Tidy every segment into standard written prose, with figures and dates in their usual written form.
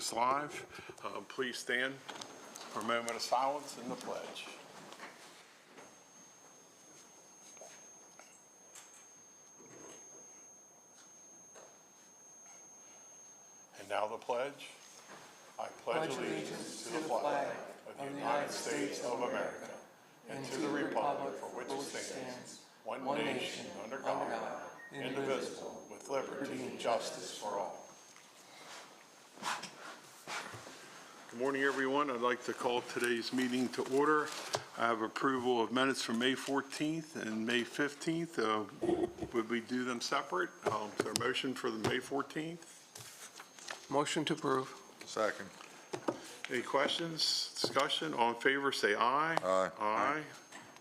us live. Please stand for a moment of silence and the pledge. And now the pledge. I pledge allegiance to the flag of the United States of America and to the republic for which it stands, one nation under God, indivisible, with liberty and justice for all. Good morning, everyone. I'd like to call today's meeting to order. I have approval of minutes from May 14th and May 15th. Would we do them separate? Is there a motion for the May 14th? Motion to approve. Second. Any questions, discussion? All in favor, say aye. Aye. Aye.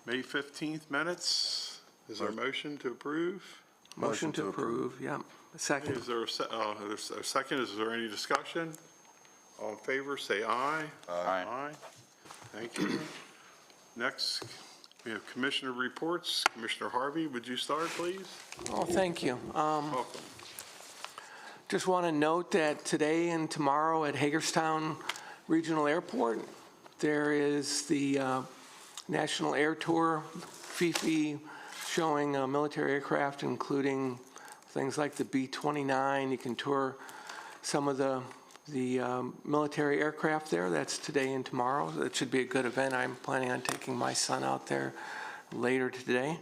May 15th minutes. Is there a motion to approve? Motion to approve, yeah. Second. Is there a second? Is there any discussion? All in favor, say aye. Aye. Aye. Thank you. Next, we have commissioner reports. Commissioner Harvey, would you start, please? Oh, thank you. Welcome. Just want to note that today and tomorrow at Hagerstown Regional Airport, there is the National Air Tour, FIFI, showing military aircraft, including things like the B-29. You can tour some of the military aircraft there. That's today and tomorrow. It should be a good event. I'm planning on taking my son out there later today.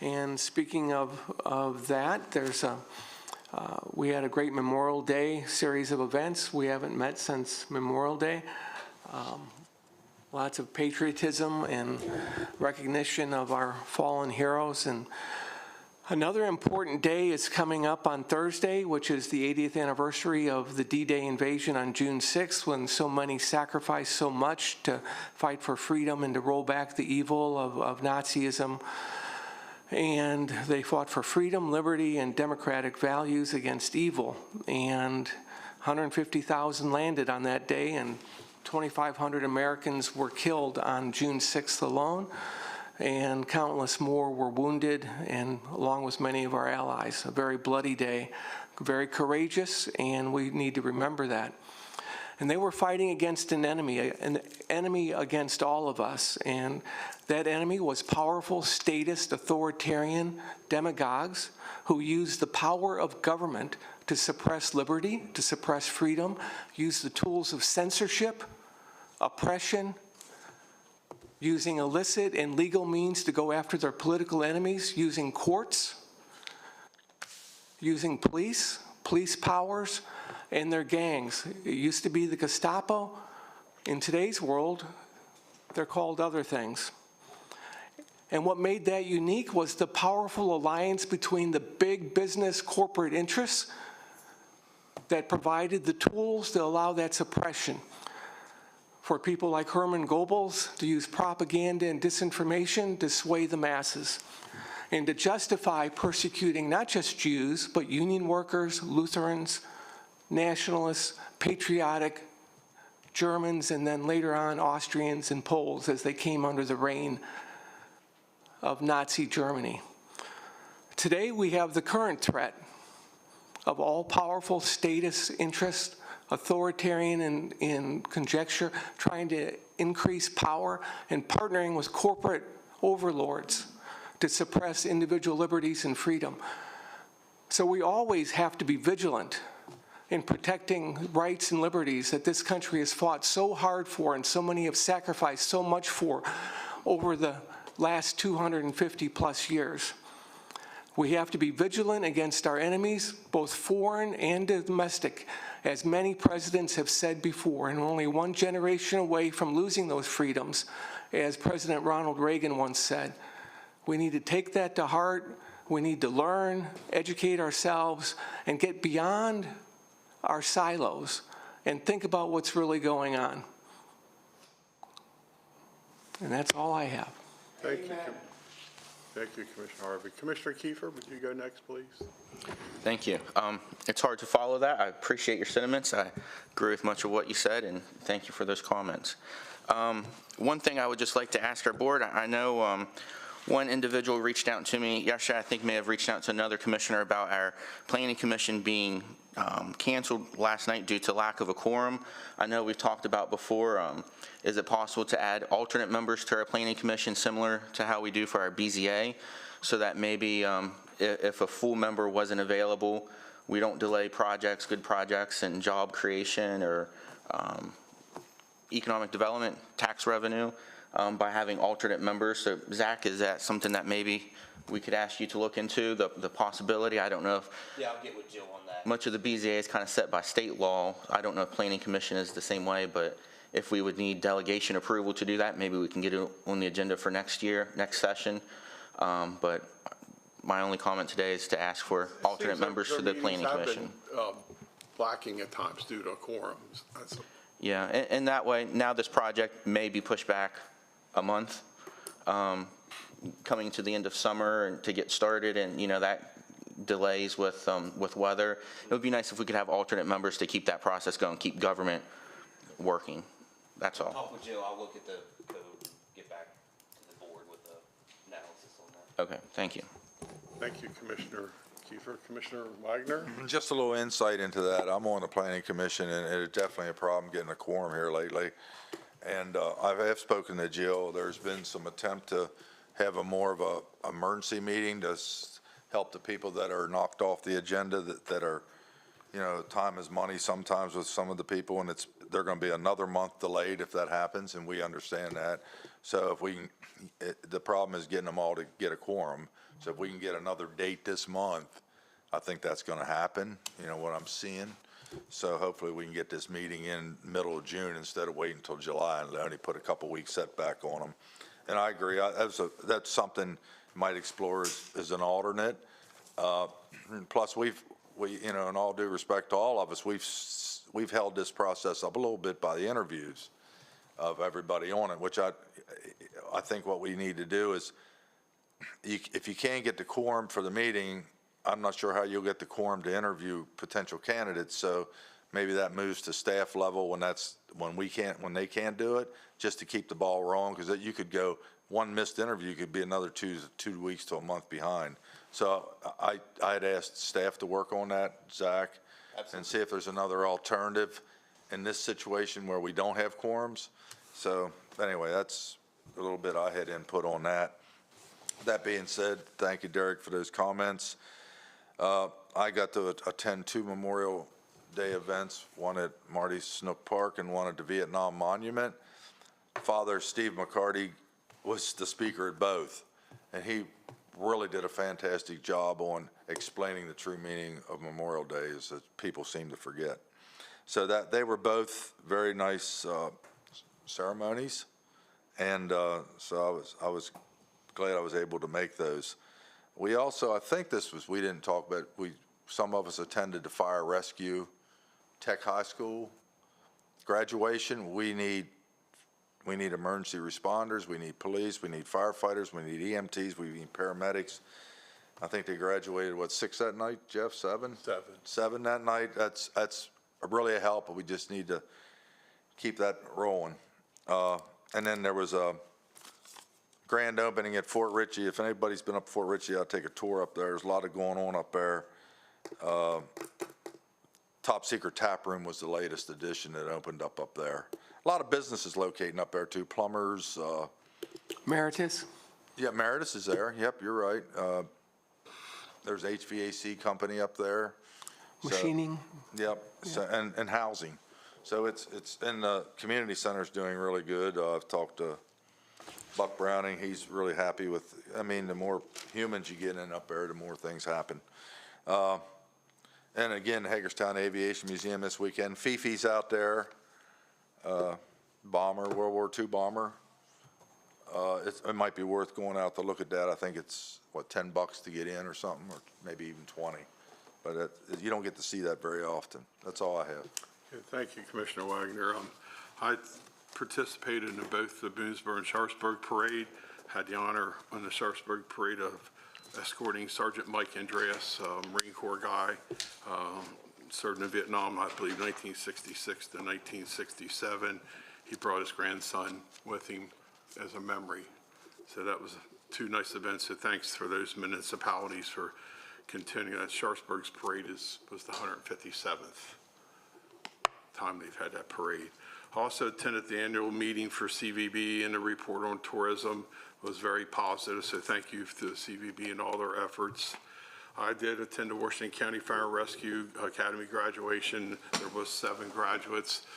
And speaking of that, there's we had a great Memorial Day series of events. We haven't met since Memorial Day. Lots of patriotism and recognition of our fallen heroes. And another important day is coming up on Thursday, which is the 80th anniversary of the D-Day invasion on June 6th, when so many sacrificed so much to fight for freedom and to roll back the evil of Nazism. And they fought for freedom, liberty, and democratic values against evil. And 150,000 landed on that day, and 2,500 Americans were killed on June 6th alone, and countless more were wounded, and along with many of our allies. A very bloody day, very courageous, and we need to remember that. And they were fighting against an enemy against all of us. And that enemy was powerful, statist, authoritarian demagogues who used the power of government to suppress liberty, to suppress freedom, use the tools of censorship, oppression, using illicit and legal means to go after their political enemies, using courts, using police powers, and their gangs. It used to be the Gestapo. In today's world, they're called other things. And what made that unique was the powerful alliance between the big business corporate interests that provided the tools to allow that suppression for people like Hermann Goebbels to use propaganda and disinformation to sway the masses and to justify persecuting not just Jews, but union workers, Lutherans, nationalists, patriotic Germans, and then later on Austrians and Poles as they came under the reign of Nazi Germany. Today we have the current threat of all-powerful statist interests, authoritarian in conjecture, trying to increase power and partnering with corporate overlords to suppress individual liberties and freedom. So we always have to be vigilant in protecting rights and liberties that this country has fought so hard for and so many have sacrificed so much for over the last 250 plus years. We have to be vigilant against our enemies, both foreign and domestic, as many presidents have said before, and only one generation away from losing those freedoms, as President Ronald Reagan once said. We need to take that to heart. We need to learn, educate ourselves, and get beyond our silos and think about what's really going on. And that's all I have. Thank you. Thank you, Commissioner Harvey. Commissioner Kiefer, would you go next, please? Thank you. It's hard to follow that. I appreciate your sentiments. I agree with much of what you said, and thank you for those comments. One thing I would just like to ask our board, I know One individual reached out to me yesterday, I think may have reached out to another commissioner about our planning commission being canceled last night due to lack of a quorum. I know we've talked about before, is it possible to add alternate members to our planning commission similar to how we do for our BZA, so that maybe if a full member wasn't available, we don't delay projects, good projects, and job creation or economic development, tax revenue, by having alternate members. So Zach, is that something that maybe we could ask you to look into, the possibility? I don't know if. Yeah, I'll get with Jill on that. Much of the BZA is kind of set by state law. I don't know if Planning Commission is the same way, but if we would need delegation approval to do that, maybe we can get it on the agenda for next year, next session. But my only comment today is to ask for alternate members to the Planning Commission. Lacking at times due to quorums. That's Yeah, and that way, now this project may be pushed back a month, coming to the end of summer and to get started, and that delays with weather. It would be nice if we could have alternate members to keep that process going, keep government working. That's all. Talk with Jill, I'll look at the code, get back to the board with the analysis on that. Okay, thank you. Thank you, Commissioner Kiefer. Commissioner Wagner? Just a little insight into that. I'm on the planning commission, and it's definitely a problem getting a quorum here lately. And I have spoken to Jill. There's been some attempt to have more of a emergency meeting to help the people that are knocked off the agenda, that are, time is money sometimes with some of the people, and they're going to be another month delayed if that happens, and we understand that. So if we can, the problem is getting them all to get a quorum. So if we can get another date this month, I think that's going to happen, what I'm seeing. So hopefully we can get this meeting in middle of June instead of waiting until July and only put a couple weeks setback on them. And I agree, that's something you might explore as an alternate. Plus we, in all due respect to all of us, we've held this process up a little bit by the interviews of everybody on it, which I think what we need to do is, if you can't get the quorum for the meeting, I'm not sure how you'll get the quorum to interview potential candidates. So maybe that moves to staff level when they can't do it, just to keep the ball rolling, because you could go, one missed interview could be another 2 weeks to a month behind. So I'd asked staff to work on that, Zach. Absolutely. And see if there's another alternative in this situation where we don't have quorums. So anyway, that's a little bit I had input on that. That being said, thank you, Derek, for those comments. I got to attend 2 Memorial Day events, one at Marty Snook Park and one at the Vietnam Monument. Father Steve McCarty was the speaker at both, and he really did a fantastic job on explaining the true meaning of Memorial Day, that people seem to forget. So that they were both very nice ceremonies, and so I was glad I was able to make those. We also, I think we didn't talk about, some of us attended the fire rescue tech high school graduation. We need emergency responders, we need police, we need firefighters, we need EMTs, we need paramedics. I think they graduated, 6 that night, Jeff, 7? 7 that night. That's really a help, but we just need to keep that rolling. And then there was a grand opening at Fort Ritchie. If anybody's been up Fort Ritchie, I'll take a tour up there. There's a lot of going on up there. Top Secret Tap Room was the latest addition that opened up there. A lot of businesses locating up there too, plumbers. Meritus? Yeah, Meritus is there. Yep, you're right. There's HVAC company up there. Machining? Yep, yeah. So, and housing. So it's and the community center's doing really good. I've talked to Buck Browning. He's really happy with, the more humans you get in up there, the more things happen. And again, Hagerstown Aviation Museum this weekend. Fifi's out there. Bomber, World War II bomber. It might be worth going out to look at that. I think it's, $10 to get in or something, or maybe even 20. But you don't get to see that very often. That's all I have. Okay, thank you, Commissioner Wagner. I participated in both the Boonesboro and Sharpsburg parade. Had the honor on the Sharpsburg parade of escorting Sergeant Mike Andreas, Marine Corps guy, served in Vietnam, I believe, 1966 to 1967. He brought his grandson with him as a memory. So that was two nice events, so thanks for those municipalities for continuing that. Sharpsburg's parade was the 157th time they've had that parade. I also attended the annual meeting for CVB, and the report on tourism was very positive, so thank you to the CVB and all their efforts. I did attend the Washington County Fire and Rescue Academy graduation. There was 7 graduates.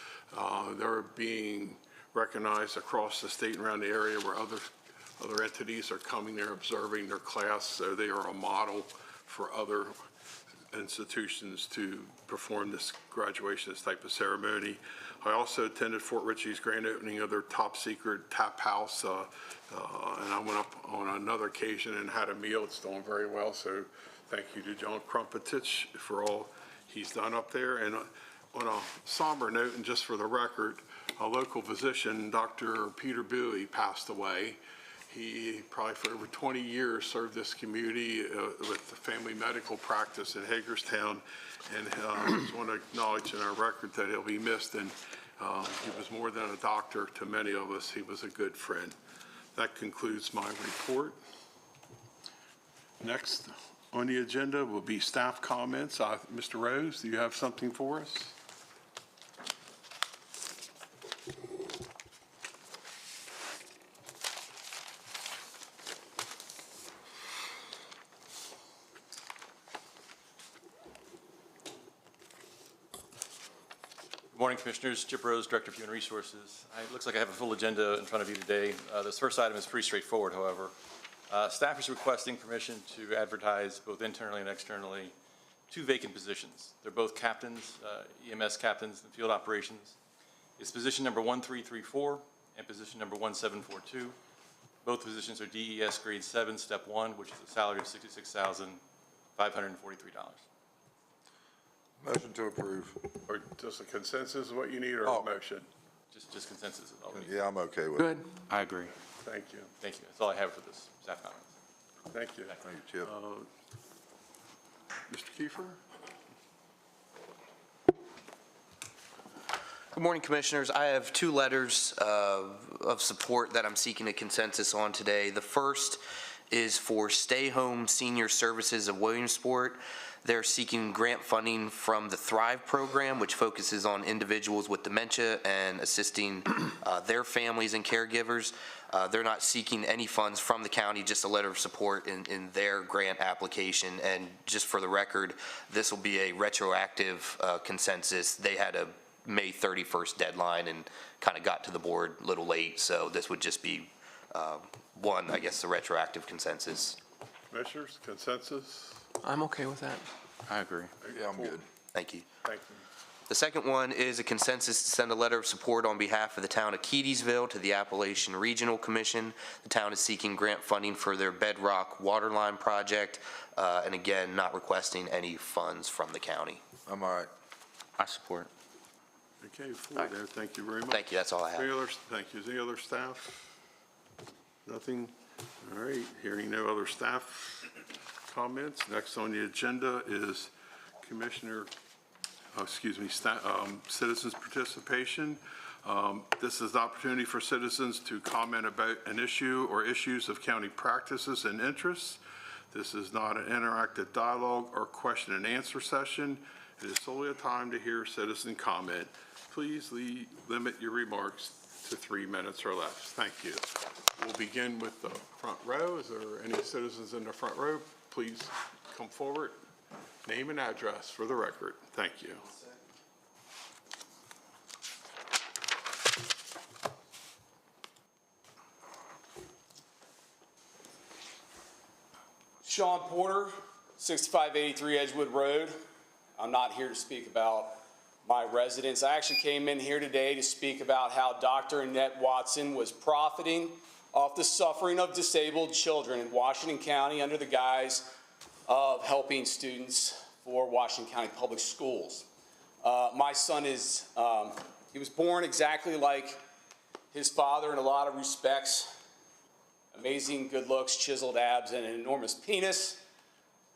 They're being recognized across the state and around the area where other entities are coming there observing their class, so they are a model for other institutions to perform this graduation, this type of ceremony. I also attended Fort Ritchie's grand opening of their top secret tap house, and I went up on another occasion and had a meal. It's doing very well, so thank you to John Krumpetich for all he's done up there. And on a somber note, and just for the record, a local physician, Dr. Peter Bowie, passed away. He probably for over 20 years served this community with the family medical practice in Hagerstown, and I just want to acknowledge in our record that he'll be missed, and he was more than a doctor to many of us. He was a good friend. That concludes my report. Next on the agenda will be staff comments. Mr. Rose, do you have something for us? Good morning, Commissioners. Chip Rose, Director of Human Resources. It looks like I have a full agenda in front of you today. This first item is pretty straightforward, however. Staff is requesting permission to advertise both internally and externally 2 vacant positions. They're both captains, EMS captains in field operations. It's position number 1334 and position number 1742. Both positions are DES grade 7, step 1, which is a salary of $66,543. Motion to approve. Or just a consensus of what you need, or Oh. a motion? Just consensus is all we need. Yeah, I'm okay with it. Good. I agree. Thank you. Thank you. That's all I have for this staff comments. Thank you. Thank you, Chip. Mr. Kiefer? Good morning, Commissioners. I have 2 letters of support that I'm seeking a consensus on today. The first is for Stay Home Senior Services of Williamsport. They're seeking grant funding from the Thrive program, which focuses on individuals with dementia and assisting their families and caregivers. They're not seeking any funds from the county, just a letter of support in their grant application. And just for the record, this will be a retroactive consensus. They had a May 31st deadline and kind of got to the board a little late, so this would just be the retroactive consensus. Commissioners, consensus? I'm okay with that. I agree. Yeah, I'm good. Thank you. Thank you. The second one is a consensus to send a letter of support on behalf of the town of Keedysville to the Appalachian Regional Commission. The town is seeking grant funding for their Bedrock Waterline project, and again, not requesting any funds from the county. I'm all right. I support. Okay, 4 there. Thank you very much. Thank you, that's all I have. Thank you. Is any other staff? Nothing? All right, hearing no other staff comments. Next on the agenda is citizens participation. This is the opportunity for citizens to comment about an issue or issues of county practices and interests. This is not an interactive dialogue or question and answer session. It is solely a time to hear citizen comment. Please limit your remarks to 3 minutes or less. Thank you. We'll begin with the front row. Is there any citizens in the front row? Please come forward. Name and address for the record. Thank you. Sean Porter, 6583 Edgewood Road. I'm not here to speak about my residence. I actually came in here today to speak about how Dr. Annette Watson was profiting off the suffering of disabled children in Washington County under the guise of helping students for Washington County Public Schools. My son he was born exactly like his father in a lot of respects. Amazing good looks, chiseled abs, and an enormous penis.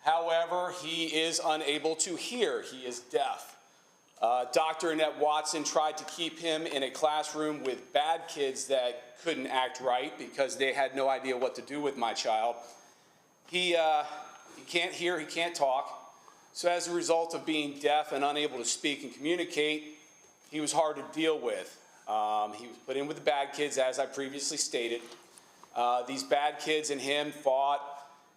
However, he is unable to hear. He is deaf. Dr. Annette Watson tried to keep him in a classroom with bad kids that couldn't act right because they had no idea what to do with my child. He can't hear, he can't talk. So as a result of being deaf and unable to speak and communicate, he was hard to deal with. He was put in with the bad kids, as I previously stated. These bad kids and him fought.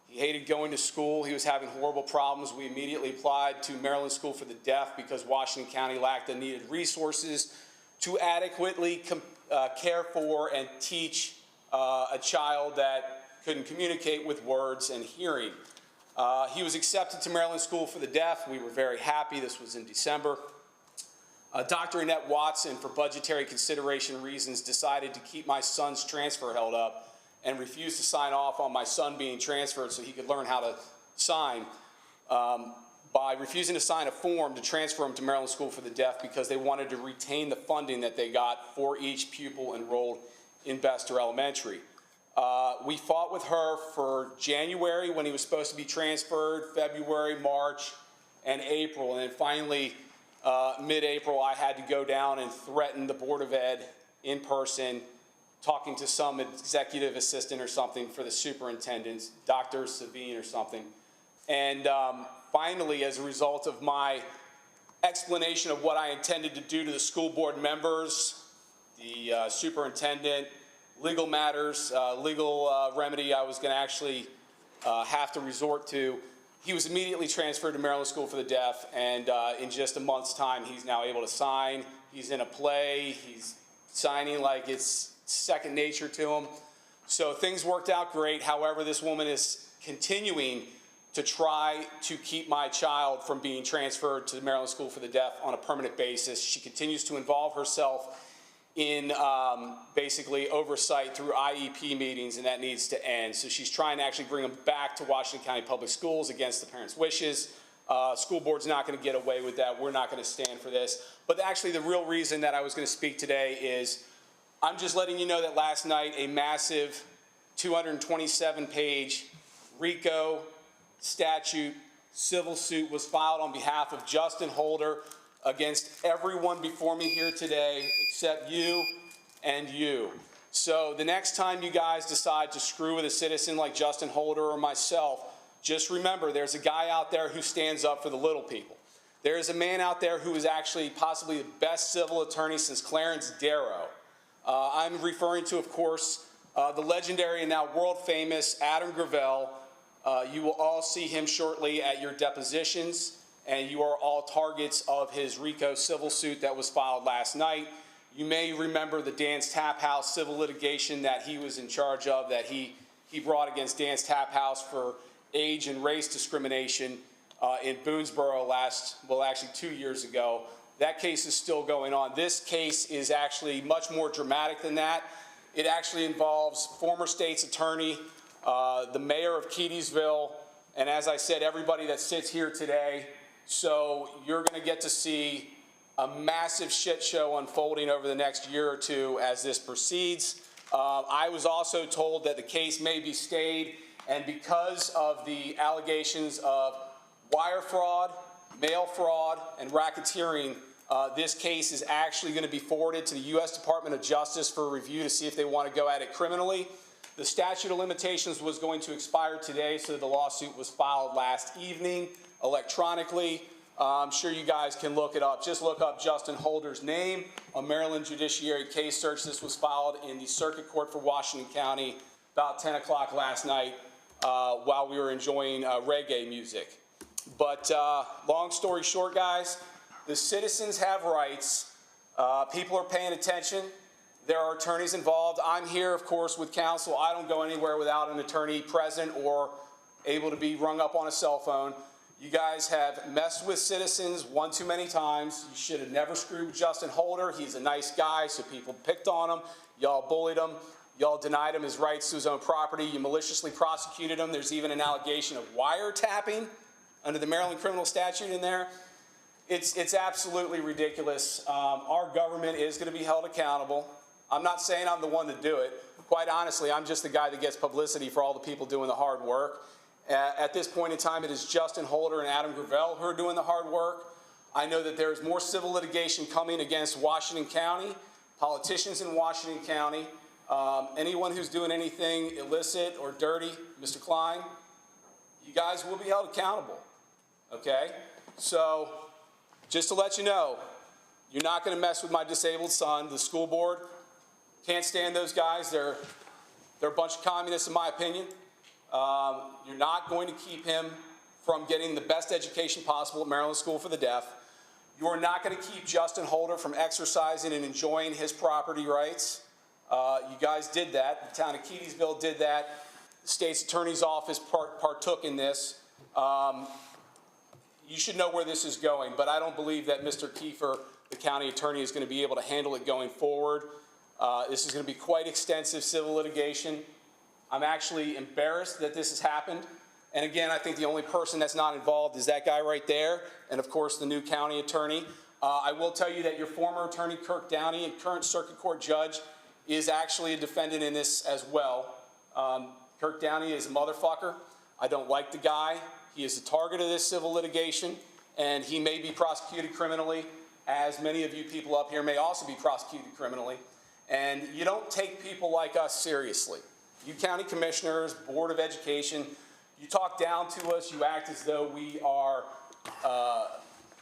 He hated going to school. He was having horrible problems. We immediately applied to Maryland School for the Deaf because Washington County lacked the needed resources to adequately care for and teach a child that couldn't communicate with words and hearing. He was accepted to Maryland School for the Deaf. We were very happy. This was in December. Dr. Annette Watson, for budgetary consideration reasons, decided to keep my son's transfer held up and refused to sign off on my son being transferred so he could learn how to sign by refusing to sign a form to transfer him to Maryland School for the Deaf because they wanted to retain the funding that they got for each pupil enrolled in Bester Elementary. We fought with her for January when he was supposed to be transferred, February, March, and April. And then finally, mid-April, I had to go down and threaten the Board of Ed in person, talking to some executive assistant or something for the superintendent, Dr. Savine or something. And finally, as a result of my explanation of what I intended to do to the school board members, the superintendent, legal matters, legal remedy I was going to actually have to resort to, he was immediately transferred to Maryland School for the Deaf, and in just a month's time, he's now able to sign. He's in a play. He's signing like it's second nature to him. So things worked out great. However, this woman is continuing to try to keep my child from being transferred to the Maryland School for the Deaf on a permanent basis. She continues to involve herself in basically oversight through IEP meetings, and that needs to end. So she's trying to actually bring them back to Washington County Public Schools against the parents' wishes. School board's not going to get away with that. We're not going to stand for this. But actually the real reason that I was going to speak today is I'm just letting you know that last night a massive 227-page RICO statute civil suit was filed on behalf of Justin Holder against everyone before me here today except you and you. So the next time you guys decide to screw with a citizen like Justin Holder or myself, just remember there's a guy out there who stands up for the little people. There is a man out there who is actually possibly the best civil attorney since Clarence Darrow. I'm referring to, of course, the legendary and now world-famous Adam Gravel. You will all see him shortly at your depositions, and you are all targets of his RICO civil suit that was filed last night. You may remember the Dan's Tap House civil litigation that he was in charge of, that he brought against Dan's Tap House for age and race discrimination in Boonesboro actually 2 years ago. That case is still going on. This case is actually much more dramatic than that. It actually involves former state's attorney, the mayor of Keedysville, and as I said, everybody that sits here today. So you're going to get to see a massive shit show unfolding over the next year or two as this proceeds. I was also told that the case may be stayed, and because of the allegations of wire fraud, mail fraud, and racketeering, this case is actually going to be forwarded to the U.S. Department of Justice for review to see if they want to go at it criminally. The statute of limitations was going to expire today, so the lawsuit was filed last evening electronically. I'm sure you guys can look it up. Just look up Justin Holder's name on Maryland Judiciary Case Search. This was filed in the Circuit Court for Washington County about 10 o'clock last night while we were enjoying reggae music. But long story short, guys, the citizens have rights. People are paying attention. There are attorneys involved. I'm here, of course, with counsel. I don't go anywhere without an attorney present or able to be rung up on a cell phone. You guys have messed with citizens one too many times. You should have never screwed with Justin Holder. He's a nice guy, so people picked on him. Y'all bullied him. Y'all denied him his rights to his own property. You maliciously prosecuted him. There's even an allegation of wiretapping under the Maryland criminal statute in there. It's absolutely ridiculous. Our government is going to be held accountable. I'm not saying I'm the one to do it. Quite honestly, I'm just the guy that gets publicity for all the people doing the hard work. At this point in time, it is Justin Holder and Adam Gravel who are doing the hard work. I know that there is more civil litigation coming against Washington County, politicians in Washington County, anyone who's doing anything illicit or dirty, Mr. Klein, you guys will be held accountable, okay? So just to let you know, you're not going to mess with my disabled son. The school board can't stand those guys. They're a bunch of communists, in my opinion. You're not going to keep him from getting the best education possible at Maryland School for the Deaf. You are not going to keep Justin Holder from exercising and enjoying his property rights. You guys did that. The town of Keedysville did that. The state's attorney's office partook in this. You should know where this is going, but I don't believe that Mr. Kiefer, the county attorney, is going to be able to handle it going forward. This is going to be quite extensive civil litigation. I'm actually embarrassed that this has happened. And again, I think the only person that's not involved is that guy right there, and of course the new county attorney. I will tell you that your former attorney, Kirk Downey, and current circuit court judge, is actually a defendant in this as well. Kirk Downey is a motherfucker. I don't like the guy. He is the target of this civil litigation, and he may be prosecuted criminally, as many of you people up here may also be prosecuted criminally. And you don't take people like us seriously. You county commissioners, Board of Education, you talk down to us, you act as though we are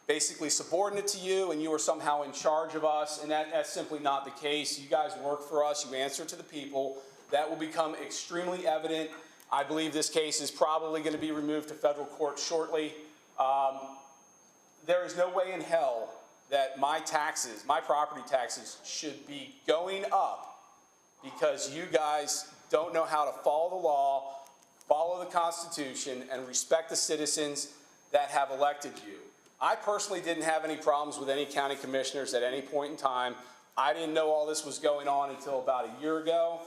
basically subordinate to you and you are somehow in charge of us, and that's simply not the case. You guys work for us, you answer to the people. That will become extremely evident. I believe this case is probably going to be removed to federal court shortly. There is no way in hell that my taxes, my property taxes, should be going up because you guys don't know how to follow the law, follow the Constitution, and respect the citizens that have elected you. I personally didn't have any problems with any county commissioners at any point in time. I didn't know all this was going on until about a year ago.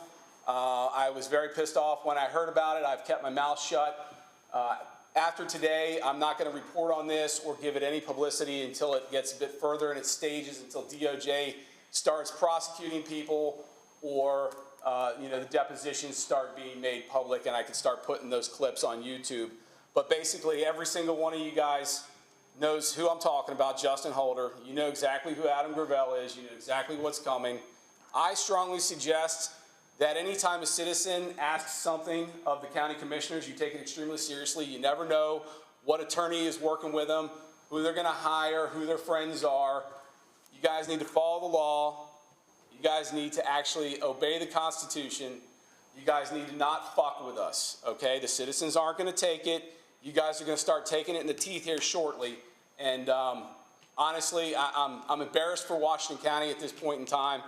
I was very pissed off when I heard about it. I've kept my mouth shut. After today, I'm not going to report on this or give it any publicity until it gets a bit further in its stages, until DOJ starts prosecuting people or the depositions start being made public and I can start putting those clips on YouTube. But basically, every single one of you guys knows who I'm talking about, Justin Holder. You know exactly who Adam Gravel is. You know exactly what's coming. I strongly suggest that anytime a citizen asks something of the county commissioners, you take it extremely seriously. You never know what attorney is working with them, who they're going to hire, who their friends are. You guys need to follow the law. You guys need to actually obey the Constitution. You guys need to not fuck with us, okay? The citizens aren't going to take it. You guys are going to start taking it in the teeth here shortly. And honestly, I'm embarrassed for Washington County at this point in time.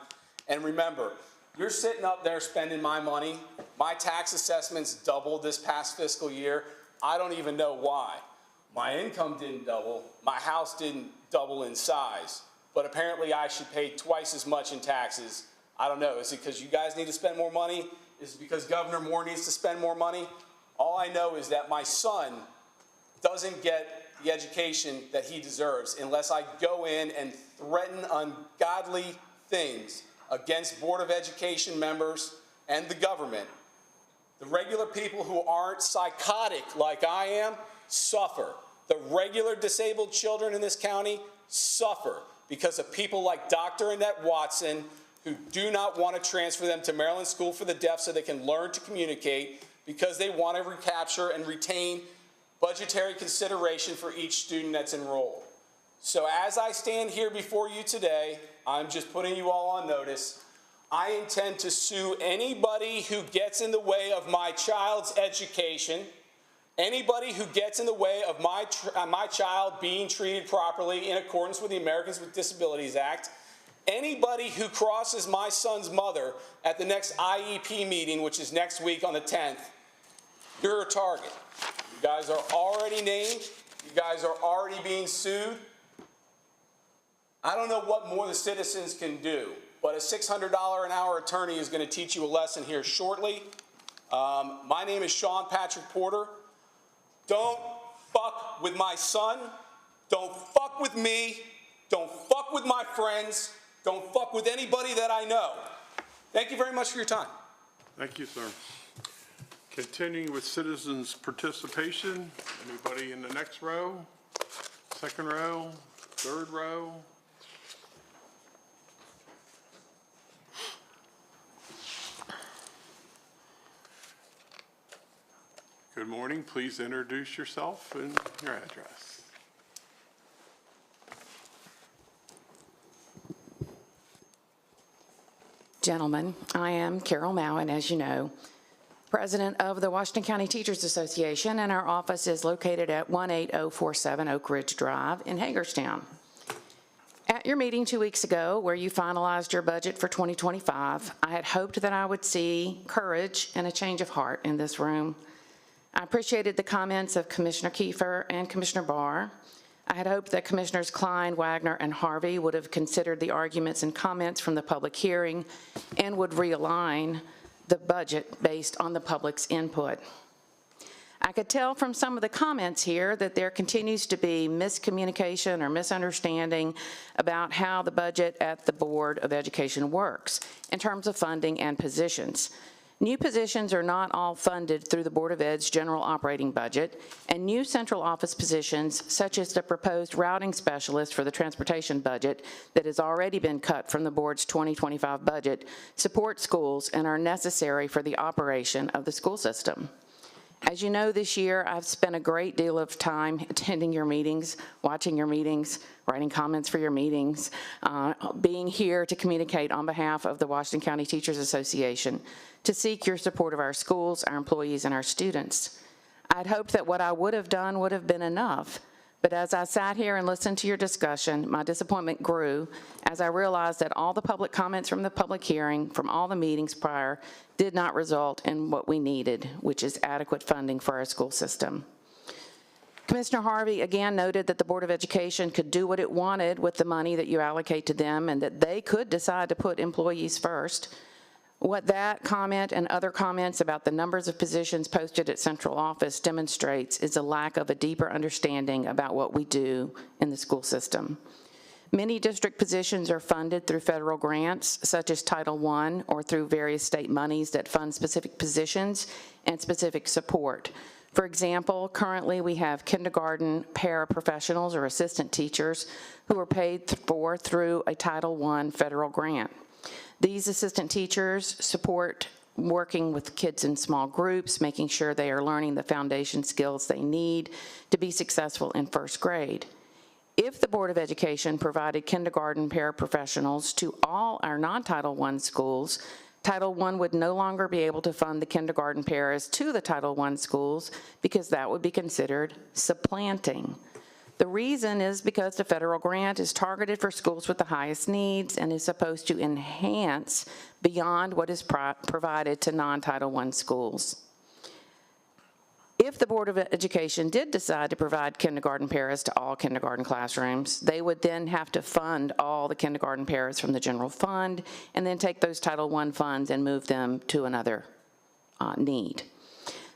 And remember, you're sitting up there spending my money. My tax assessments doubled this past fiscal year. I don't even know why. My income didn't double. My house didn't double in size. But apparently I should pay twice as much in taxes. I don't know. Is it because you guys need to spend more money? Is it because Governor Moore needs to spend more money? All I know is that my son doesn't get the education that he deserves unless I go in and threaten ungodly things against Board of Education members and the government. The regular people who aren't psychotic like I am suffer. The regular disabled children in this county suffer because of people like Dr. Annette Watson who do not want to transfer them to Maryland School for the Deaf so they can learn to communicate because they want to recapture and retain budgetary consideration for each student that's enrolled. So as I stand here before you today, I'm just putting you all on notice. I intend to sue anybody who gets in the way of my child's education, anybody who gets in the way of my child being treated properly in accordance with the Americans with Disabilities Act, anybody who crosses my son's mother at the next IEP meeting, which is next week on the 10th, you're a target. You guys are already named. You guys are already being sued. I don't know what more the citizens can do, but a $600 an hour attorney is going to teach you a lesson here shortly. My name is Sean Patrick Porter. Don't fuck with my son. Don't fuck with me. Don't fuck with my friends. Don't fuck with anybody that I know. Thank you very much for your time. Thank you, sir. Continuing with citizens' participation. Anybody in the next row? Second row? third row. Good morning. Please introduce yourself and your address. Gentlemen, I am Carol Mowen, as you know, president of the Washington County Teachers Association, and our office is located at 18047 Oak Ridge Drive in Hagerstown. At your meeting 2 weeks ago, where you finalized your budget for 2025, I had hoped that I would see courage and a change of heart in this room. I appreciated the comments of Commissioner Kiefer and Commissioner Barr. I had hoped that Commissioners Klein, Wagner, and Harvey would have considered the arguments and comments from the public hearing and would realign the budget based on the public's input. I could tell from some of the comments here that there continues to be miscommunication or misunderstanding about how the budget at the Board of Education works in terms of funding and positions. New positions are not all funded through the Board of Ed's general operating budget, and new central office positions, such as the proposed routing specialist for the transportation budget that has already been cut from the board's 2025 budget, support schools and are necessary for the operation of the school system. As you know, this year, I've spent a great deal of time attending your meetings, watching your meetings, writing comments for your meetings, being here to communicate on behalf of the Washington County Teachers Association to seek your support of our schools, our employees, and our students. I'd hoped that what I would have done would have been enough, but as I sat here and listened to your discussion, my disappointment grew as I realized that all the public comments from the public hearing, from all the meetings prior, did not result in what we needed, which is adequate funding for our school system. Commissioner Harvey again noted that the Board of Education could do what it wanted with the money that you allocate to them and that they could decide to put employees first. What that comment and other comments about the numbers of positions posted at central office demonstrates is a lack of a deeper understanding about what we do in the school system. Many district positions are funded through federal grants, such as Title I, or through various state monies that fund specific positions and specific support. For example, currently we have kindergarten paraprofessionals or assistant teachers who are paid for through a Title I federal grant. These assistant teachers support working with kids in small groups, making sure they are learning the foundation skills they need to be successful in first grade. If the Board of Education provided kindergarten paraprofessionals to all our non-Title I schools, Title I would no longer be able to fund the kindergarten paras to the Title I schools because that would be considered supplanting. The reason is because the federal grant is targeted for schools with the highest needs and is supposed to enhance beyond what is provided to non-Title I schools. If the Board of Education did decide to provide kindergarten paras to all kindergarten classrooms, they would then have to fund all the kindergarten paras from the general fund and then take those Title I funds and move them to another need.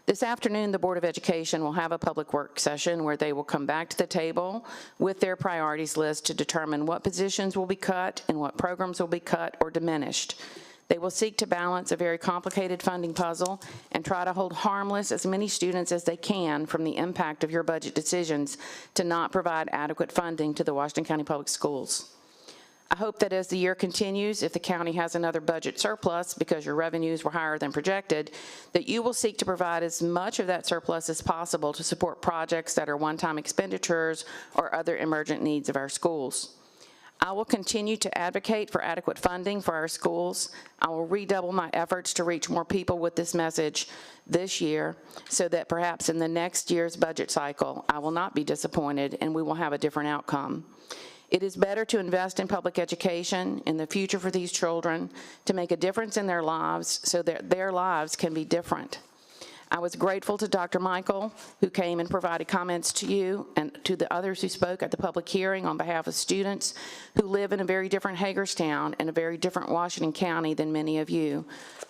This afternoon, the Board of Education will have a public work session where they will come back to the table with their priorities list to determine what positions will be cut and what programs will be cut or diminished. They will seek to balance a very complicated funding puzzle and try to hold harmless as many students as they can from the impact of your budget decisions to not provide adequate funding to the Washington County Public Schools. I hope that as the year continues, if the county has another budget surplus because your revenues were higher than projected, that you will seek to provide as much of that surplus as possible to support projects that are one-time expenditures or other emergent needs of our schools. I will continue to advocate for adequate funding for our schools. I will redouble my efforts to reach more people with this message this year so that perhaps in the next year's budget cycle, I will not be disappointed and we will have a different outcome. It is better to invest in public education, in the future for these children, to make a difference in their lives so that their lives can be different. I was grateful to Dr. Michael, who came and provided comments to you and to the others who spoke at the public hearing on behalf of students who live in a very different Hagerstown and a very different Washington County than many of you,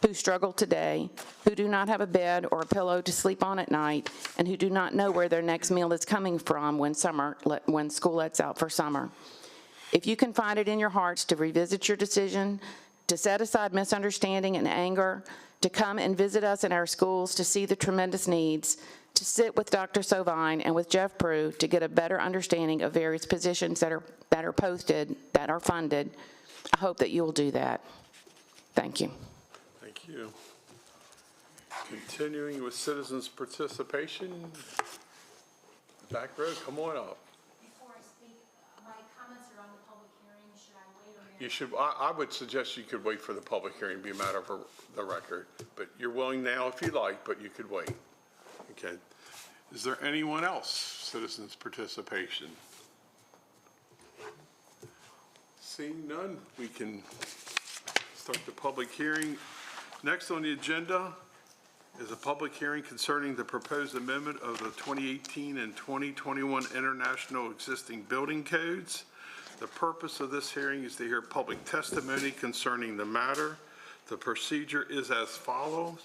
who struggle today, who do not have a bed or a pillow to sleep on at night, and who do not know where their next meal is coming from when school lets out for summer. If you can find it in your hearts to revisit your decision, to set aside misunderstanding and anger, to come and visit us in our schools to see the tremendous needs, to sit with Dr. Sovine and with Jeff Prue to get a better understanding of various positions that are posted, that are funded. I hope that you will do that. Thank you. Thank you. Continuing with citizens' participation. Back row, come on up. Before I speak, my comments are on the public hearing. Should I wait or not? You should, I would suggest you could wait for the public hearing, be a matter of the record. But you're willing now if you like, but you could wait. Okay. Is there anyone else, citizens' participation? Seeing none, we can start the public hearing. Next on the agenda is a public hearing concerning the proposed amendment of the 2018 and 2021 International Existing Building Codes. The purpose of this hearing is to hear public testimony concerning the matter. The procedure is as follows.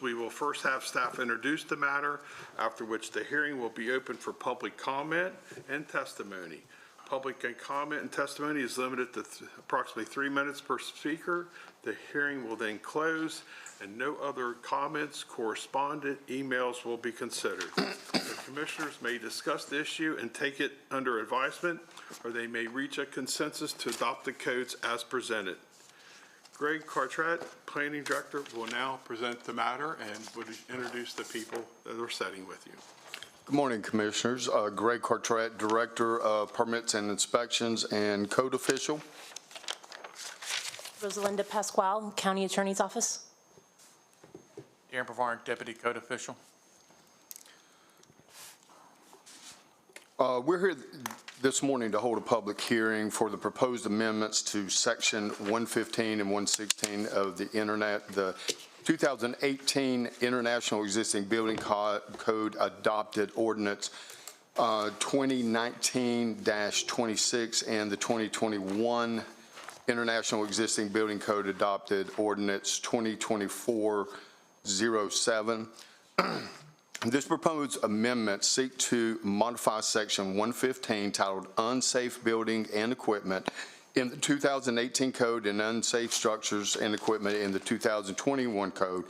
We will first have staff introduce the matter, after which the hearing will be open for public comment and testimony. Public comment and testimony is limited to approximately 3 minutes per speaker. The hearing will then close, and no other comments, correspondence, emails will be considered. The commissioners may discuss the issue and take it under advisement, or they may reach a consensus to adopt the codes as presented. Greg Cartret, Planning Director, will now present the matter and would introduce the people that are sitting with you. Good morning, Commissioners. Greg Cartret, Director of Permits and Inspections and Code Official. Rosalinda Pasquale, County Attorney's Office. Darren Pavard, Deputy Code Official. We're here this morning to hold a public hearing for the proposed amendments to Section 115 and 116 of the 2018 International Existing Building Code Adopted Ordinance 2019-26 and the 2021 International Existing Building Code Adopted Ordinance 2024-07. This proposed amendment seeks to modify Section 115 titled Unsafe Building and Equipment in the 2018 Code and Unsafe Structures and Equipment in the 2021 Code,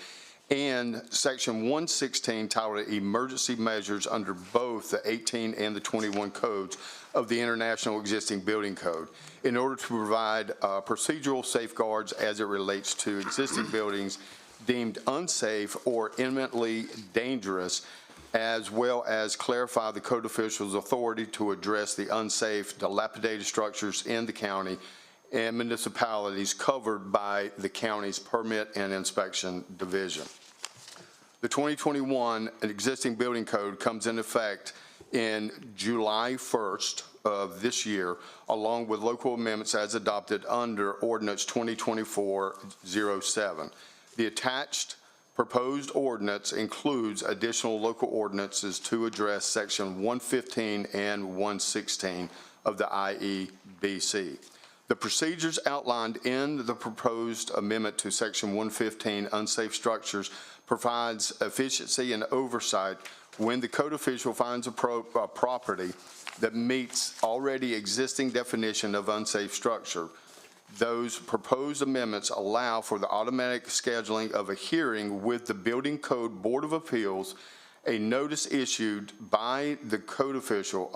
and Section 116 titled Emergency Measures under both the 18 and the 21 codes of the International Existing Building Code in order to provide procedural safeguards as it relates to existing buildings deemed unsafe or imminently dangerous, as well as clarify the code official's authority to address the unsafe, dilapidated structures in the county and municipalities covered by the county's Permit and Inspection Division. The 2021 Existing Building Code comes into effect in July 1st of this year, along with local amendments as adopted under Ordinance 2024-07. The attached proposed ordinance includes additional local ordinances to address Section 115 and 116 of the IEBC. The procedures outlined in the proposed amendment to Section 115, Unsafe Structures, provides efficiency and oversight when the code official finds a property that meets already existing definition of unsafe structure. Those proposed amendments allow for the automatic scheduling of a hearing with the Building Code Board of Appeals, a notice issued by the code official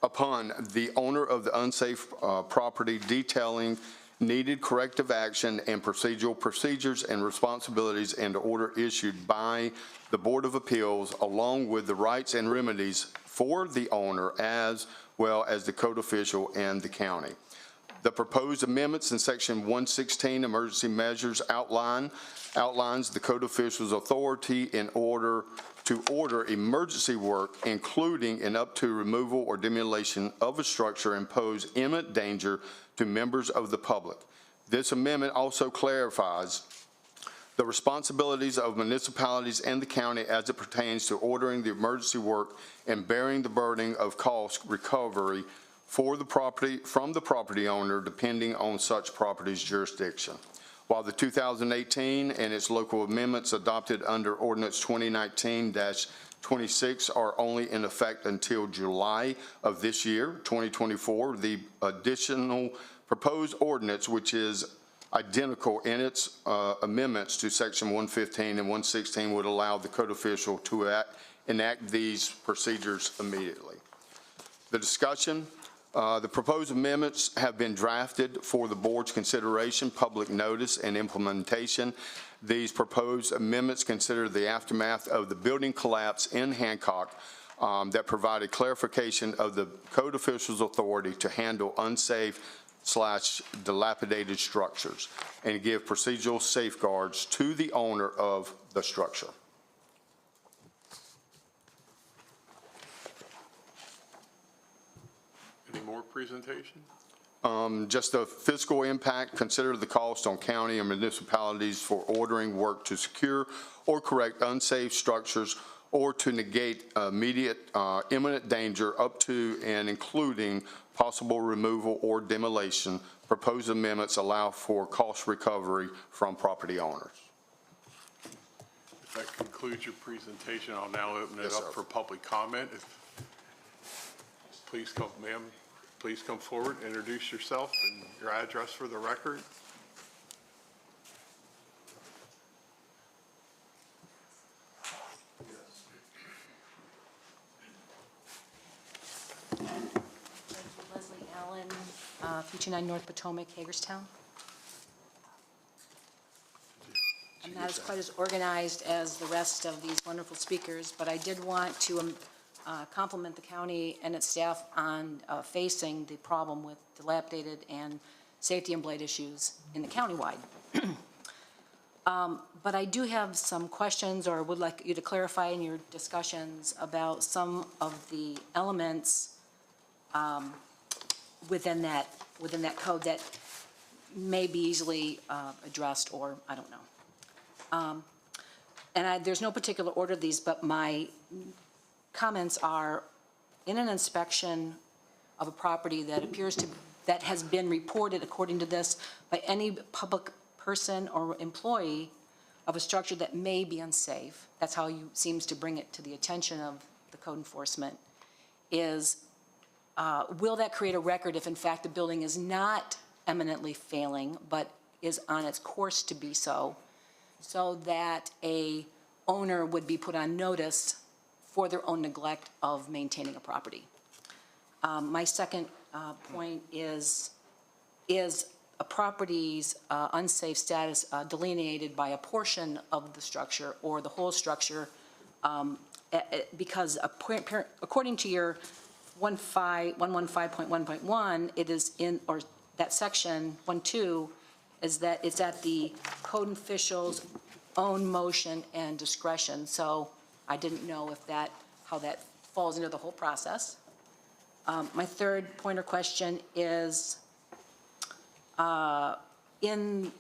upon the owner of the unsafe property detailing needed corrective action and procedural procedures and responsibilities, and order issued by the Board of Appeals, along with the rights and remedies for the owner as well as the code official and the county. The proposed amendments in Section 116, Emergency Measures, outlines the code official's authority in order to order emergency work, including and up to removal or demolition of a structure and pose imminent danger to members of the public. This amendment also clarifies the responsibilities of municipalities and the county as it pertains to ordering the emergency work and bearing the burden of cost recovery for the property from the property owner, depending on such property's jurisdiction. While the 2018 and its local amendments adopted under Ordinance 2019-26 are only in effect until July of this year, 2024, the additional proposed ordinance, which is identical in its amendments to Section 115 and 116 would allow the code official to enact these procedures immediately. The discussion, the proposed amendments have been drafted for the board's consideration, public notice, and implementation. These proposed amendments consider the aftermath of the building collapse in Hancock that provided clarification of the code official's authority to handle unsafe/dilapidated structures and give procedural safeguards to the owner of the structure. Any more presentation? Just a fiscal impact, consider the cost on county and municipalities for ordering work to secure or correct unsafe structures or to negate immediate imminent danger up to and including possible removal or demolition. Proposed amendments allow for cost recovery from property owners. If that concludes your presentation, I'll now open it Yes, up sir. for public comment. Please come, ma'am, please come forward, introduce yourself and your address for the record. Leslie Allen, 59 North Potomac, Hagerstown. I'm not quite as organized as the rest of these wonderful speakers, but I did want to compliment the county and its staff on facing the problem with dilapidated and safety and blight issues in the countywide. But I do have some questions, or would like you to clarify in your discussions about some of the elements within that code that may be easily addressed, or I don't know. There's no particular order of these, but my comments are, in an inspection of a property that has been reported according to this by any public person or employee of a structure that may be unsafe, that's how you seems to bring it to the attention of the code enforcement, is will that create a record if in fact the building is not eminently failing but is on its course to be so that a owner would be put on notice for their own neglect of maintaining a property. My second point is a property's unsafe status delineated by a portion of the structure or the whole structure, because according to your 115.1.1, it is in, or that section 1.2 is that it's at the code official's own motion and discretion. So I didn't know if how that falls into the whole process. My third point or question is, in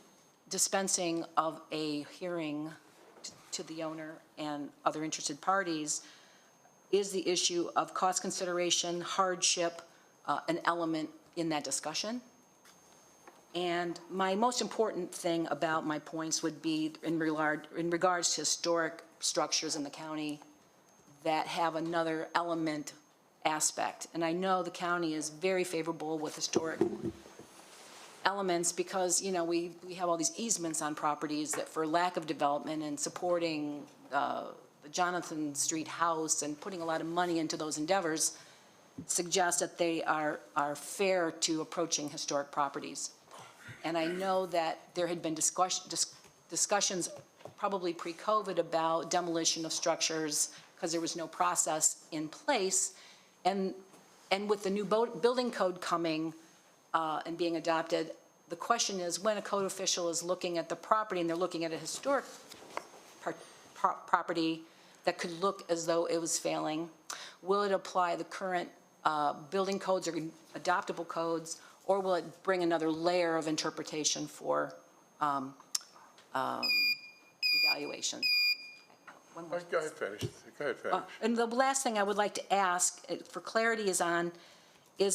dispensing of a hearing to the owner and other interested parties, is the issue of cost consideration, hardship, an element in that discussion? And my most important thing about my points would be in regards to historic structures in the county that have another element aspect. And I know the county is very favorable with historic elements because, you know, we have all these easements on properties that for lack of development and supporting the Jonathan Street house and putting a lot of money into those endeavors suggest that they are fair to approaching historic properties. And I know that there had been discussions probably pre-COVID about demolition of structures because there was no process in place. And with the new building code coming and being adopted, the question is when a code official is looking at the property and they're looking at a historic property that could look as though it was failing, will it apply the current building codes or adoptable codes, or will it bring another layer of interpretation for evaluation? One more. Go ahead, finish. Go ahead, finish. And the last thing I would like to ask for clarity is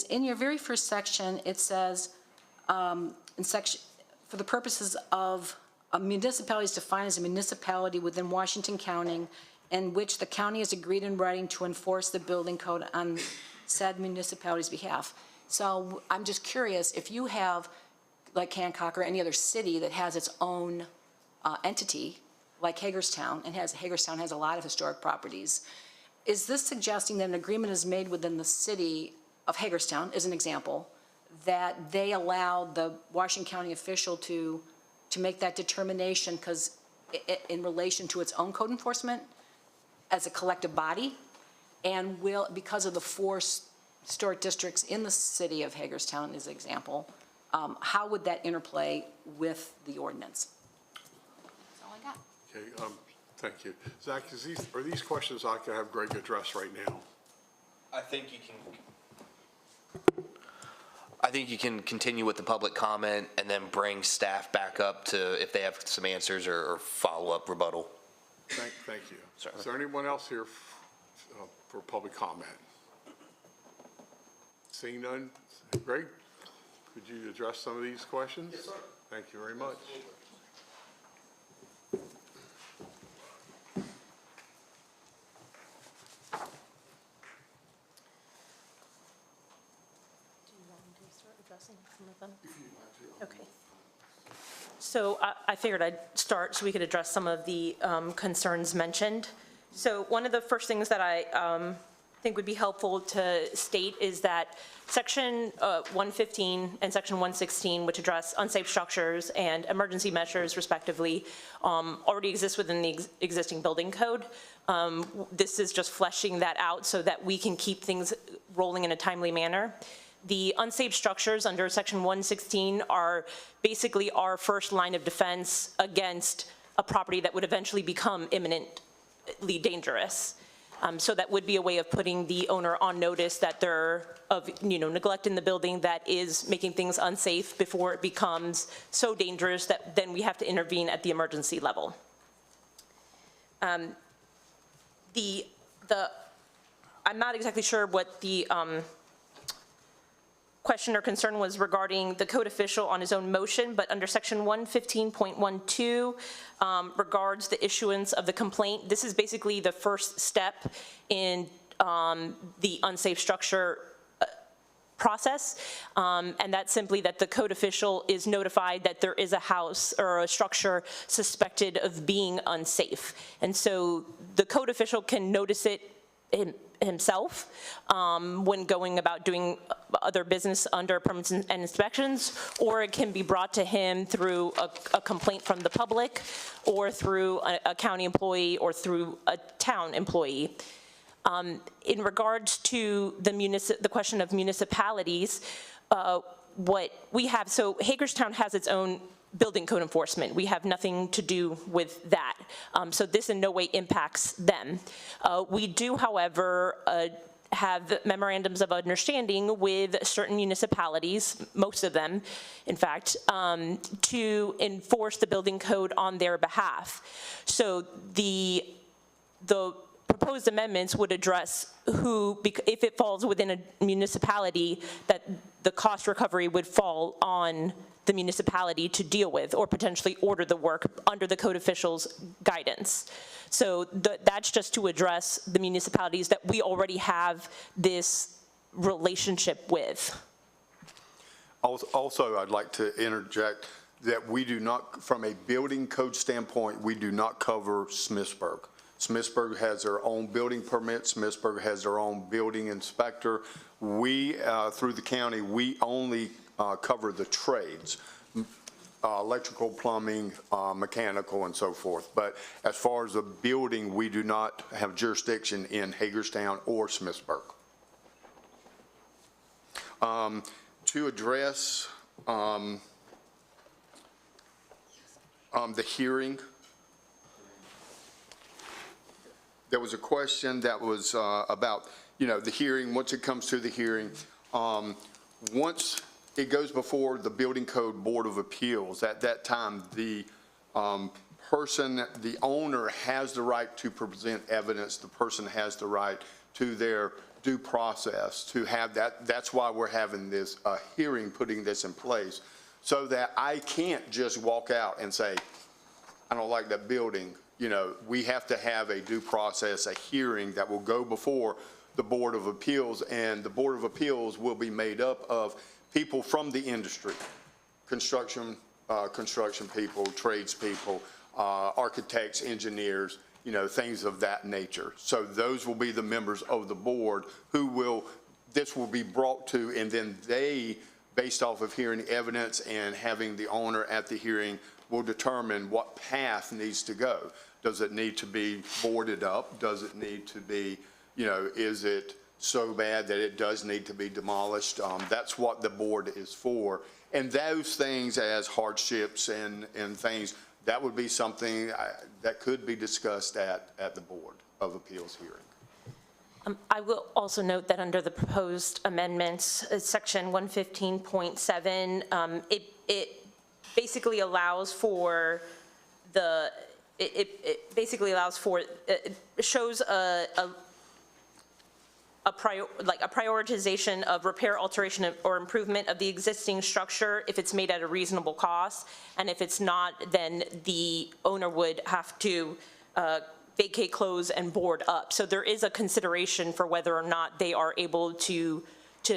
in your very first section, it says, for the purposes of a municipality is defined as a municipality within Washington County in which the county has agreed in writing to enforce the building code on said municipality's behalf. So I'm just curious, if you have like Hancock or any other city that has its own entity, like Hagerstown, and Hagerstown has a lot of historic properties. Is this suggesting that an agreement is made within the city of Hagerstown, as an example, that they allow the Washington County official to make that determination because in relation to its own code enforcement as a collective body? And will, because of the 4 historic districts in the city of Hagerstown, as an example, how would that interplay with the ordinance? That's all I got. Okay, thank you. Zach, are these questions I can have Greg address right now? I think you can. I think you can continue with the public comment and then bring staff back up to, if they have some answers or follow-up rebuttal. Thank you. Certainly. Is there anyone else here for public comment? Seeing none, Greg, could you address some of these questions? Yes, sir. Thank you very much. Okay. So I figured I'd start so we could address some of the concerns mentioned. So one of the first things that I think would be helpful to state is that Section 115 and Section 116, which address unsafe structures and emergency measures respectively, already exist within the existing building code. This is just fleshing that out so that we can keep things rolling in a timely manner. The unsafe structures under Section 116 are basically our first line of defense against a property that would eventually become imminently dangerous. So that would be a way of putting the owner on notice that they're neglect in the building that is making things unsafe before it becomes so dangerous that then we have to intervene at the emergency level. I'm not exactly sure what the question or concern was regarding the code official on his own motion, but under Section 115.12 regards the issuance of the complaint. This is basically the first step in the unsafe structure process, and that's simply that the code official is notified that there is a house or a structure suspected of being unsafe. And so the code official can notice it himself when going about doing other business under permits and inspections, or it can be brought to him through a complaint from the public, or through a county employee, or through a town employee. In regards to the question of municipalities, what we have, so Hagerstown has its own building code enforcement. We have nothing to do with that. So this in no way impacts them. We do, however, have memorandums of understanding with certain municipalities, most of them, in fact, to enforce the building code on their behalf. So the proposed amendments would address who, if it falls within a municipality, that the cost recovery would fall on the municipality to deal with, or potentially order the work under the code official's guidance. So that's just to address the municipalities that we already have this relationship with. Also, I'd like to interject that we do not, from a building code standpoint, we do not cover Smithsburg. Smithsburg has their own building permit. Smithsburg has their own building inspector. We, through the county, we only cover the trades, electrical, plumbing, mechanical, and so forth. But as far as the building, we do not have jurisdiction in Hagerstown or Smithsburg. To address the hearing, there was a question that was about, the hearing, once it comes to the hearing, once it goes before the Building Code Board of Appeals, at that time, the the owner has the right to present evidence. The person has the right to their due process to have that. That's why we're having this hearing, putting this in place, so that I can't just walk out and say, I don't like that building. We have to have a due process, a hearing that will go before the Board of Appeals, and the Board of Appeals will be made up of people from the industry, construction people, tradespeople, architects, engineers, things of that nature. So those will be the members of the board this will be brought to, and then they, based off of hearing evidence and having the owner at the hearing, will determine what path needs to go. Does it need to be boarded up? Does it need to be, is it so bad that it does need to be demolished? That's what the board is for. And those things as hardships and things, that would be something that could be discussed at the Board of Appeals hearing. I will also note that under the proposed amendments, section 115.7, it basically allows for it shows a prioritization of repair, alteration, or improvement of the existing structure if it's made at a reasonable cost, and if it's not, then the owner would have to vacate, close, and board up. So there is a consideration for whether or not they are able to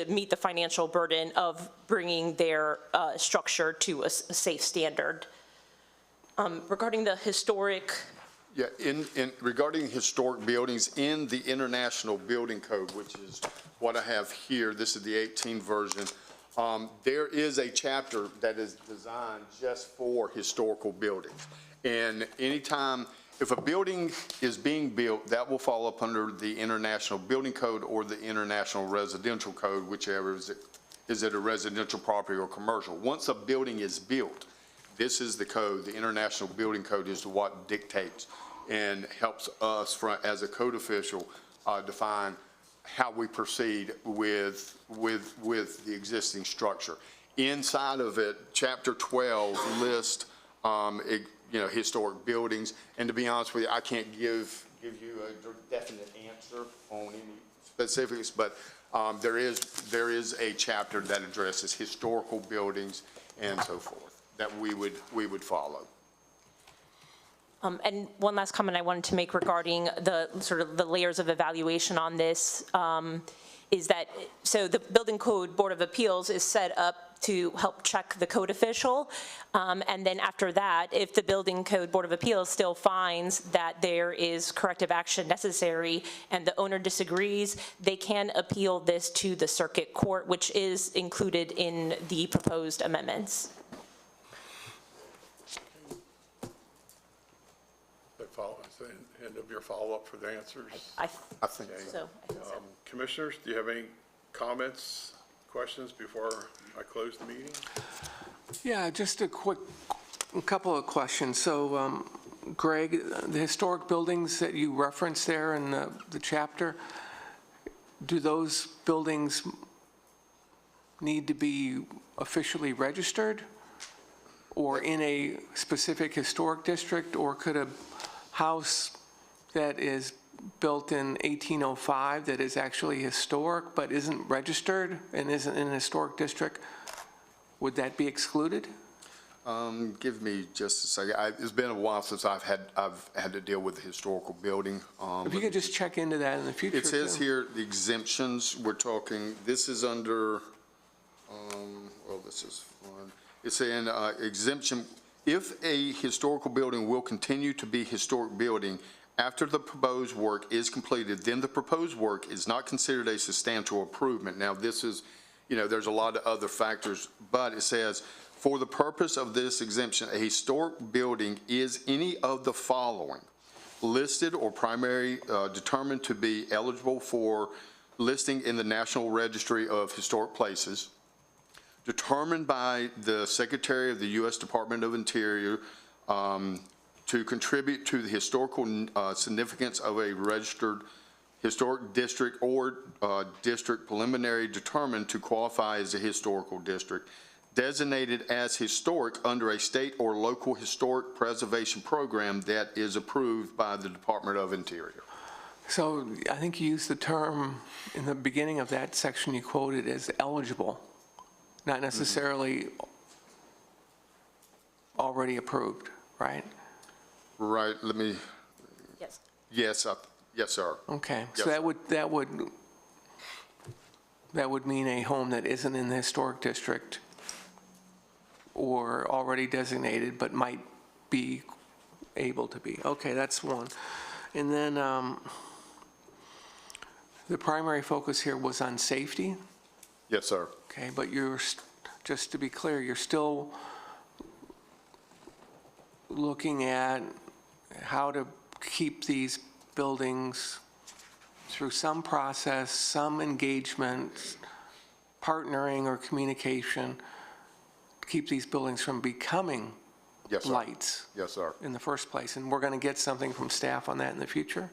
meet the financial burden of bringing their structure to a safe standard. Regarding the historic. Yeah, regarding historic buildings, in the International Building Code, which is what I have here, this is the 18 version, there is a chapter that is designed just for historical buildings. And anytime, if a building is being built, that will fall up under the International Building Code or the International Residential Code, whichever is it a residential property or commercial. Once a building is built, this is the code. The International Building Code is what dictates and helps us as a code official define how we proceed with the existing structure. Inside of it, Chapter 12 lists historic buildings, and to be honest with you, I can't give you a definite answer on any specifics, but there is a chapter that addresses historical buildings and so forth that we would follow. And one last comment I wanted to make regarding the sort of the layers of evaluation on this is that, so the Building Code Board of Appeals is set up to help check the code official. And then after that, if the Building Code Board of Appeals still finds that there is corrective action necessary and the owner disagrees, they can appeal this to the circuit court, which is included in the proposed amendments. Is the end of your follow-up for the answers? I think so. Commissioners, do you have any comments, questions before I close the meeting? Yeah, just a couple of questions. So, Greg, the historic buildings that you referenced there in the chapter, do those buildings need to be officially registered or in a specific historic district, or could a house that is built in 1805 that is actually historic but isn't registered and isn't in a historic district, would that be excluded? Give me just a second. It's been a while since I've had to deal with a historical building. If you could just check into that in the future. It says here the exemptions we're talking. This is under. Well, this is one. It's saying exemption. If a historical building will continue to be historic building after the proposed work is completed, then the proposed work is not considered a substantial improvement. Now, this is, there's a lot of other factors, but it says, for the purpose of this exemption, a historic building is any of the following: listed or primary determined to be eligible for listing in the National Registry of Historic Places, determined by the Secretary of the U.S. Department of Interior to contribute to the historical significance of a registered historic district or district preliminary determined to qualify as a historical district, designated as historic under a state or local historic preservation program that is approved by the Department of Interior. So I think you used the term in the beginning of that section you quoted as eligible, not necessarily already approved, right? Right, let me. Yes. Yes, yes, sir. Okay, Yes, so that would mean a home that isn't in the historic district or already designated, but might be able to be. Okay, that's one. And then the primary focus here was on safety. Yes, sir. Okay, but just to be clear, you're still looking at how to keep these buildings through some process, some engagement, partnering or communication, keep these buildings from becoming Yes, sir. lights Yes, sir. in the first place. And we're going to get something from staff on that in the future?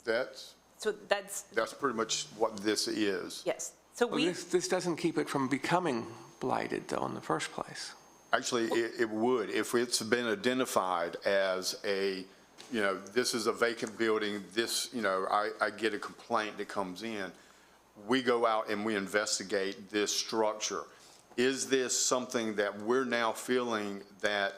That's So that's, pretty much what this is. yes. So Well, we, this doesn't keep it from becoming blighted, though, in the first place. Actually, it would, if it's been identified as a, this is a vacant building, this, I get a complaint that comes in, we go out and we investigate this structure. Is this something that we're now feeling that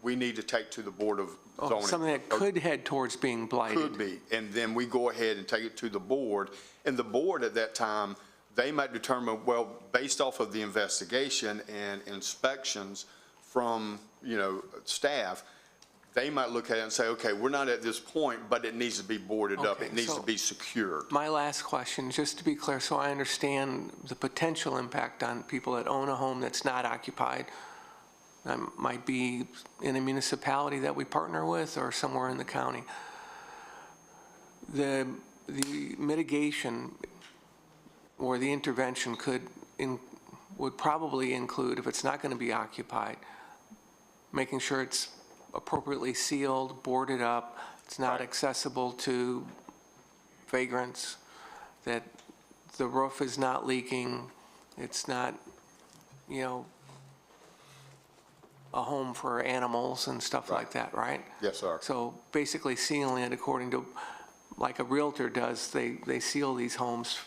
we need to take to the Board of Zoning? Something that could head towards being blighted. Could be, and then we go ahead and take it to the board, and the board at that time, they might determine, well, based off of the investigation and inspections from, staff, they might look at it and say, okay, we're not at this point, but it needs to be boarded up, Okay, it needs so- to be secured. My last question, just to be clear, so I understand the potential impact on people that own a home that's not occupied, might be in a municipality that we partner with or somewhere in the county. The mitigation or the intervention would probably include, if it's not going to be occupied, making sure it's appropriately sealed, boarded up, it's not accessible to vagrants, that the roof is not leaking, it's not, a home for animals and stuff like that, right? Yes, sir. So basically sealing it according to, like a realtor does, they seal these homes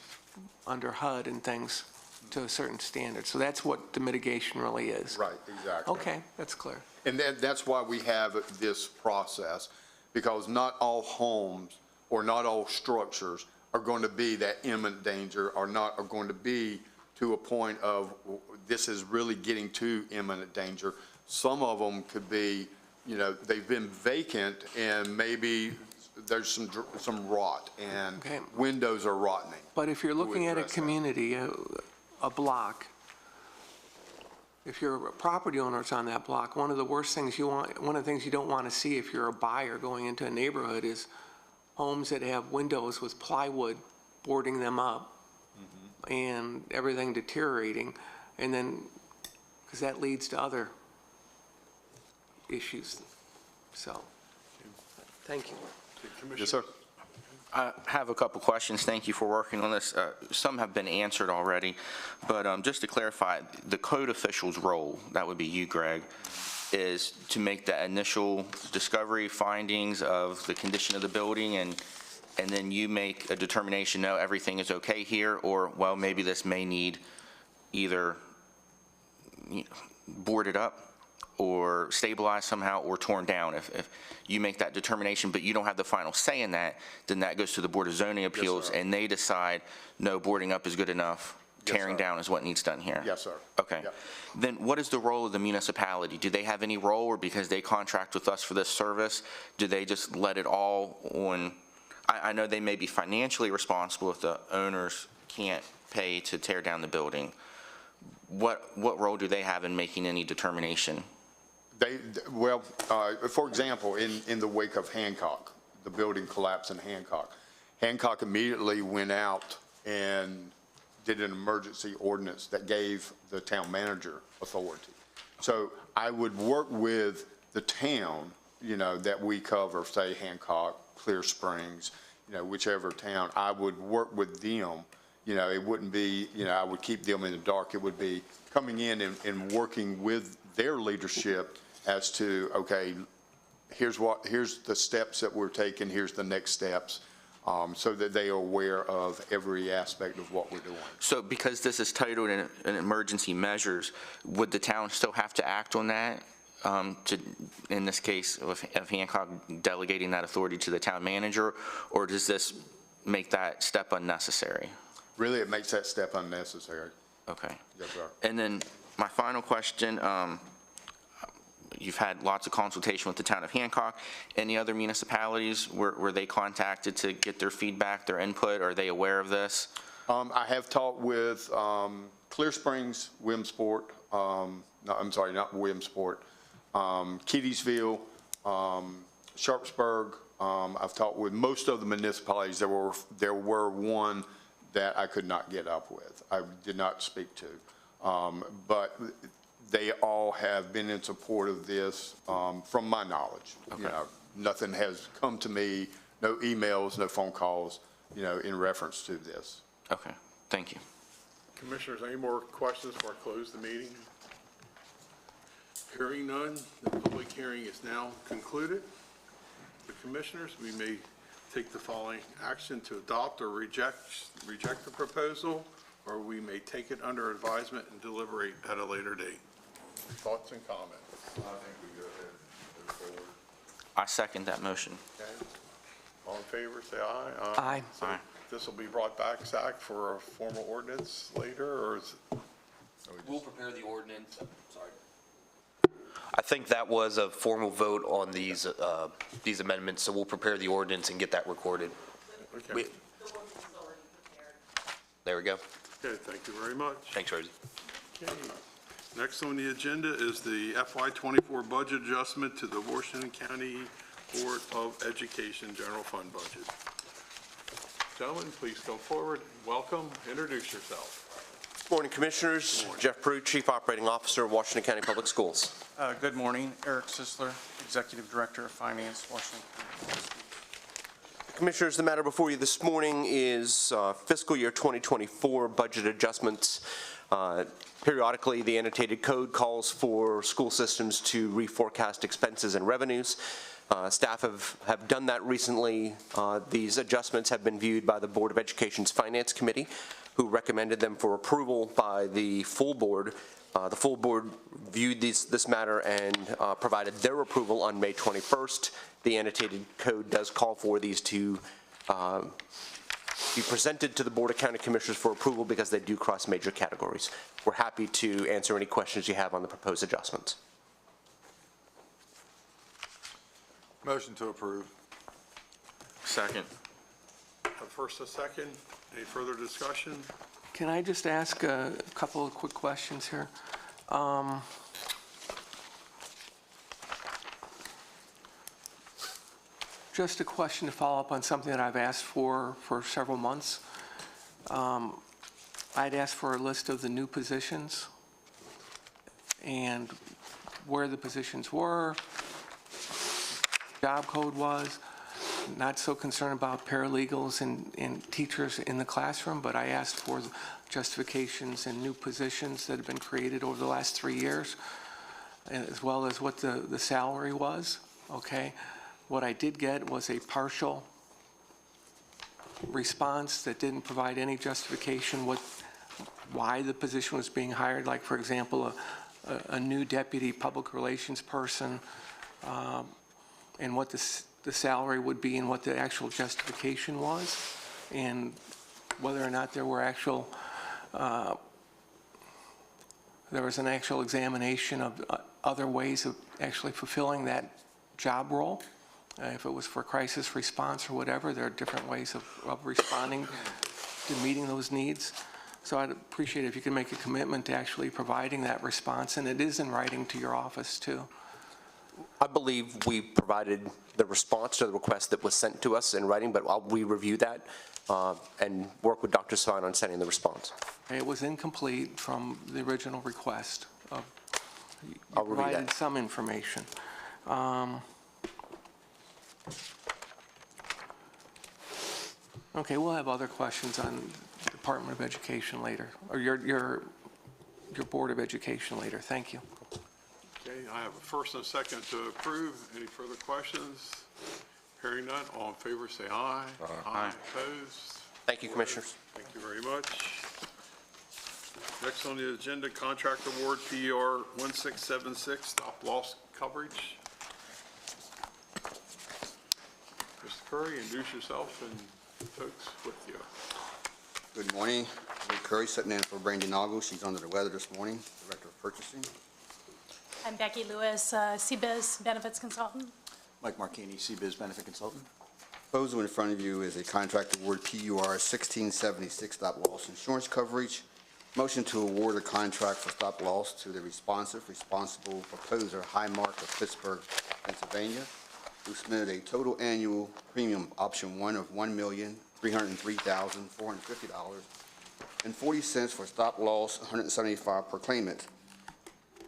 under HUD and things to a certain standard. So that's what the mitigation really is. Right, exactly. Okay, that's clear. And that's why we have this process, because not all homes or not all structures are going to be that imminent danger, are going to be to a point of this is really getting to imminent danger. Some of them could be, they've been vacant and maybe there's some rot and Okay. windows are rotting. But if you're looking at a address that. community, a block, if you're a property owners on that block, one of the things you don't want to see if you're a buyer going into a neighborhood is homes that have windows with plywood boarding them up and everything deteriorating, and then, because that leads to other issues. So, thank you. Yes, sir. I have a couple questions. Thank you for working on this. Some have been answered already, but just to clarify, the code official's role, that would be you, Greg, is to make the initial discovery findings of the condition of the building, and then you make a determination, no, everything is okay here, or, well, maybe this may need either boarded up or stabilized somehow or torn down. If you make that determination, but you don't have the final say in that, then that goes to the Board of Zoning Appeals, sir. and they decide, no, boarding up is good enough, Yes, tearing sir. down is what needs done here. Yes, sir. Okay. Yep. Then what is the role of the municipality? Do they have any role, or because they contract with us for this service, do they just let it all on? I know they may be financially responsible if the owners can't pay to tear down the building. What role do they have in making any determination? For example, in the wake of Hancock, the building collapse in Hancock immediately went out and did an emergency ordinance that gave the town manager authority. So I would work with the town, that we cover, say Hancock, Clear Springs, whichever town, I would work with them. It wouldn't be, I would keep them in the dark. It would be coming in and working with their leadership as to, okay, here's the steps that we're taking, here's the next steps, so that they are aware of every aspect of what we're doing. So because this is titled an emergency measures, would the town still have to act on that? In this case, of Hancock delegating that authority to the town manager, or does this make that step unnecessary? Really, it makes that step unnecessary. Okay. Yes, sir. And then My final question, you've had lots of consultation with the town of Hancock. Any other municipalities, were they contacted to get their feedback, their input? Are they aware of this? I have talked with Clear Springs, Williamsport, no, I'm sorry, not Williamsport, Keedysville, Sharpsburg. I've talked with most of the municipalities. There were one that I could not get up with. I did not speak to. But they all have been in support of this, from my knowledge. Okay. You know, nothing has come to me, no emails, no phone calls, you know, in reference to this. Okay, thank you. Commissioners, any more questions before I close the meeting? Hearing none, the public hearing is now concluded. The commissioners, we may take the following action to adopt or reject the proposal, or we may take it under advisement and deliberate at a later date. Thoughts and comments? I think we go ahead and move forward. I second that motion. Okay. All in favor, say aye. Aye. So this will be brought back, Zach, for a formal ordinance later, or is it? We'll prepare the ordinance, sorry. I think that was a formal vote on these amendments, so we'll prepare the ordinance and get that recorded. Okay. There we go. Okay, thank you very much. Thanks, Rosie. Okay. Next on the agenda is the FY24 budget adjustment to the Washington County Board of Education General Fund budget. Gentlemen, please come forward. Welcome. Introduce yourself. Morning, Commissioners. Good morning. Jeff Prude, Chief Operating Officer of Washington County Public Schools. Good morning. Eric Sisler, Executive Director of Finance, Washington County. Commissioners, the matter before you this morning is fiscal year 2024 budget adjustments. Periodically, the annotated code calls for school systems to reforecast expenses and revenues. Staff have done that recently. These adjustments have been viewed by the Board of Education's Finance Committee, who recommended them for approval by the full board. The full board viewed this matter and provided their approval on May 21st. The annotated code does call for these to be presented to the Board of County Commissioners for approval because they do cross major categories. We're happy to answer any questions you have on the proposed adjustments. Motion to approve. Second. A first, a second. Any further discussion? Can I just ask a couple of quick questions here? Just a question to follow up on something that I've asked for several months. I'd asked for a list of the new positions and where the positions were, job code was. Not so concerned about paralegals and teachers in the classroom, but I asked for justifications and new positions that have been created over the last 3 years, as well as what the salary was, okay? What I did get was a partial response that didn't provide any justification why the position was being hired, like, for example, a new deputy public relations person, and what the salary would be and what the actual justification was, and whether or not there were there was an actual examination of other ways of actually fulfilling that job role. If it was for crisis response or whatever, there are different ways of responding to meeting those needs. So I'd appreciate if you could make a commitment to actually providing that response, and it is in writing to your office too. I believe we provided the response to the request that was sent to us in writing, but we review that and work with Dr. Svein on sending the response. It was incomplete from the original request. You I'll review provided that. some information. Okay, we'll have other questions on Department of Education later, or your Board of Education later. Thank you. Okay, I have a first and a second to approve. Any further questions? Hearing none, all in favor say aye. Aye. Opposed? Thank you, Commissioners. Thank you very much. Next on the agenda, contract award PER 1676, stop loss coverage. Mr. Curry, introduce yourself and folks with you. Good morning. Lee Curry sitting in for Brandy Noggle. She's under the weather this morning, Director of Purchasing. I'm Becky Lewis, CBIZ Benefits Consultant. Mike Marchini, CBIZ Benefit Consultant. Proposal in front of you is a contract award PUR 1676 stop-loss insurance coverage. Motion to award a contract for stop-loss to the responsible proposer, Highmark of Pittsburgh, Pennsylvania, who submitted a total annual premium option 1 of $1,303,450.40 for stop-loss, $175 per claimant.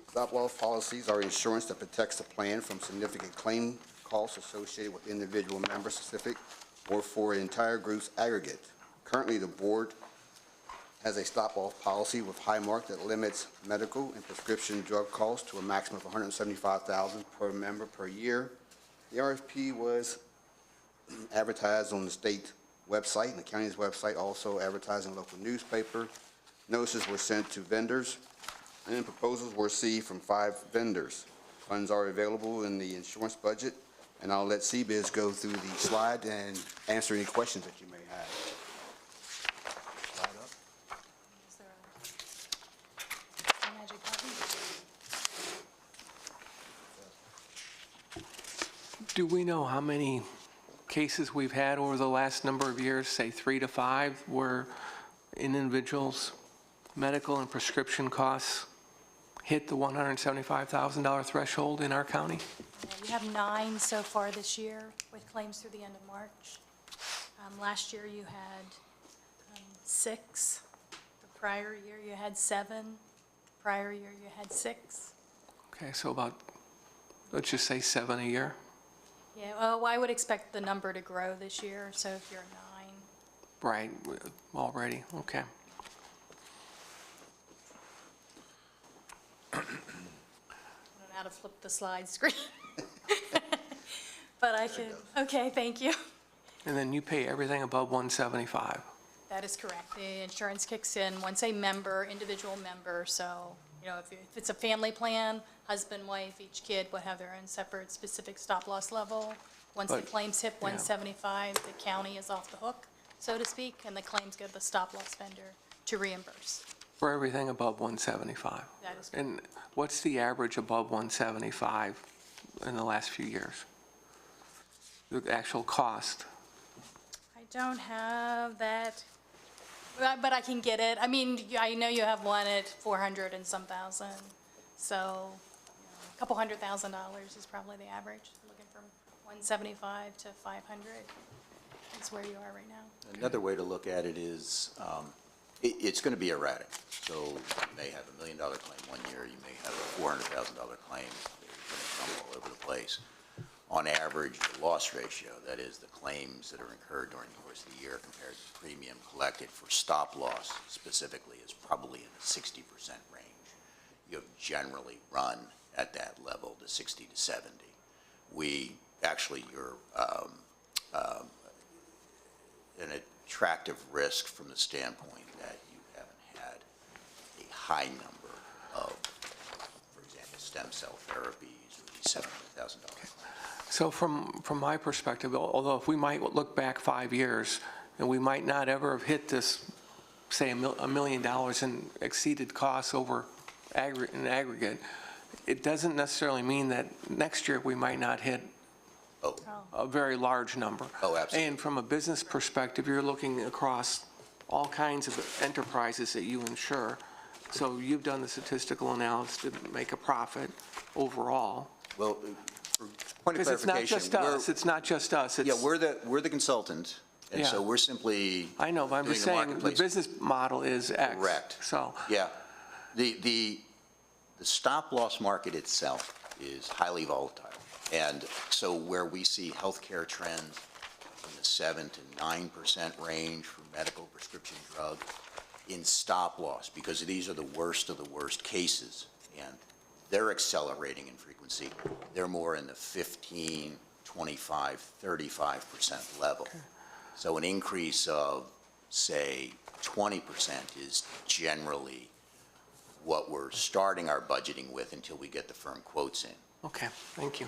Stop-loss policies are insurance that protects the plan from significant claim costs associated with individual member-specific or for an entire group's aggregate. Currently, the board has a stop-loss policy with Highmark that limits medical and prescription drug costs to a maximum of $175,000 per member per year. The RFP was advertised on the state website and the county's website, also advertised in local newspaper. Notices were sent to vendors, and proposals were received from 5 vendors. Funds are available in the insurance budget, and I'll let CBIZ go through the slide and answer any questions that you may have. Slide up. Is there a magic button? Do we know how many cases we've had over the last number of years, say 3 to 5, where an individual's medical and prescription costs hit the $175,000 threshold in our county? We have 9 so far this year with claims through the end of March. Last year you had 6. The prior year you had 7. The prior year you had 6. Okay, so about, let's just say 7 a year. Yeah, well, I would expect the number to grow this year, so if you're 9. Right, already, okay. I don't know how to flip the slide screen. But I can, okay, thank you. And then you pay everything above 175. That is correct. The insurance kicks in once a member, individual member, so, you know, if it's a family plan, husband, wife, each kid would have their own separate specific stop-loss level. Once the But- claims hit yeah. 175, the county is off the hook, so to speak, and the claims go to the stop-loss vendor to reimburse. For everything above 175. That is correct. And what's the average above 175 in the last few years? The actual cost? I don't have that, but I can get it. I mean, I know you have one at 400 and some thousand, so you know, a couple $100,000 is probably the average. Looking from 175 to 500 is where you are right now. Another way to look at it is it's going to be erratic. So you may have $1 million claim one year, you may have a $400,000 claim. They're going to come all over the place. On average, the loss ratio, that is the claims that are incurred during the course of the year compared to premium collected for stop loss specifically, is probably in the 60% range. You have generally run at that level, the 60 to 70. We actually, you're an attractive risk from the standpoint that you haven't had a high number of, for example, stem cell therapies or these $700,000 claims. So from my perspective, although if we might look back 5 years, and we might not ever have hit this, say, $1 million in exceeded costs over in aggregate, it doesn't necessarily mean that next year we might not hit a very large number. Oh, absolutely. And from a business perspective, you're looking across all kinds of enterprises that you insure. So you've done the statistical analysis to make a profit overall. Well, for point of Because clarification, it's not just us. yeah, we're the consultant, and so we're simply I know, but I'm doing just the saying, the marketplace. business model is X. Correct. So, Yeah. The stop-loss market itself is highly volatile. And so where we see healthcare trends in the 7 to 9% range for medical prescription drug in stop-loss, because these are the worst of the worst cases, and they're accelerating in frequency. They're more in the 15, 25, 35% level. Okay. So an increase of, say, 20% is generally what we're starting our budgeting with until we get the firm quotes in. okay, thank you.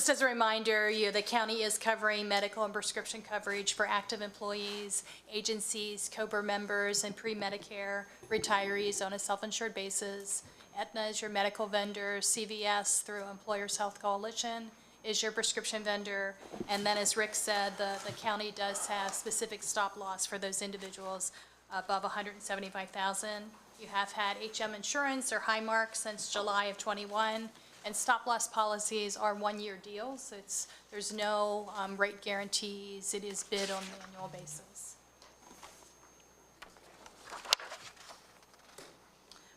Just as a reminder, the county is covering medical and prescription coverage for active employees, agencies, COBRA members, and pre-Medicare retirees on a self-insured basis. Aetna is your medical vendor, CVS through Employers Health Coalition is your prescription vendor, and then as Rick said, the county does have specific stop loss for those individuals above $175,000. You have had HM Insurance or Highmark since July of '21, and stop loss policies are one-year deals. So there's no rate guarantees. It is bid on an annual basis.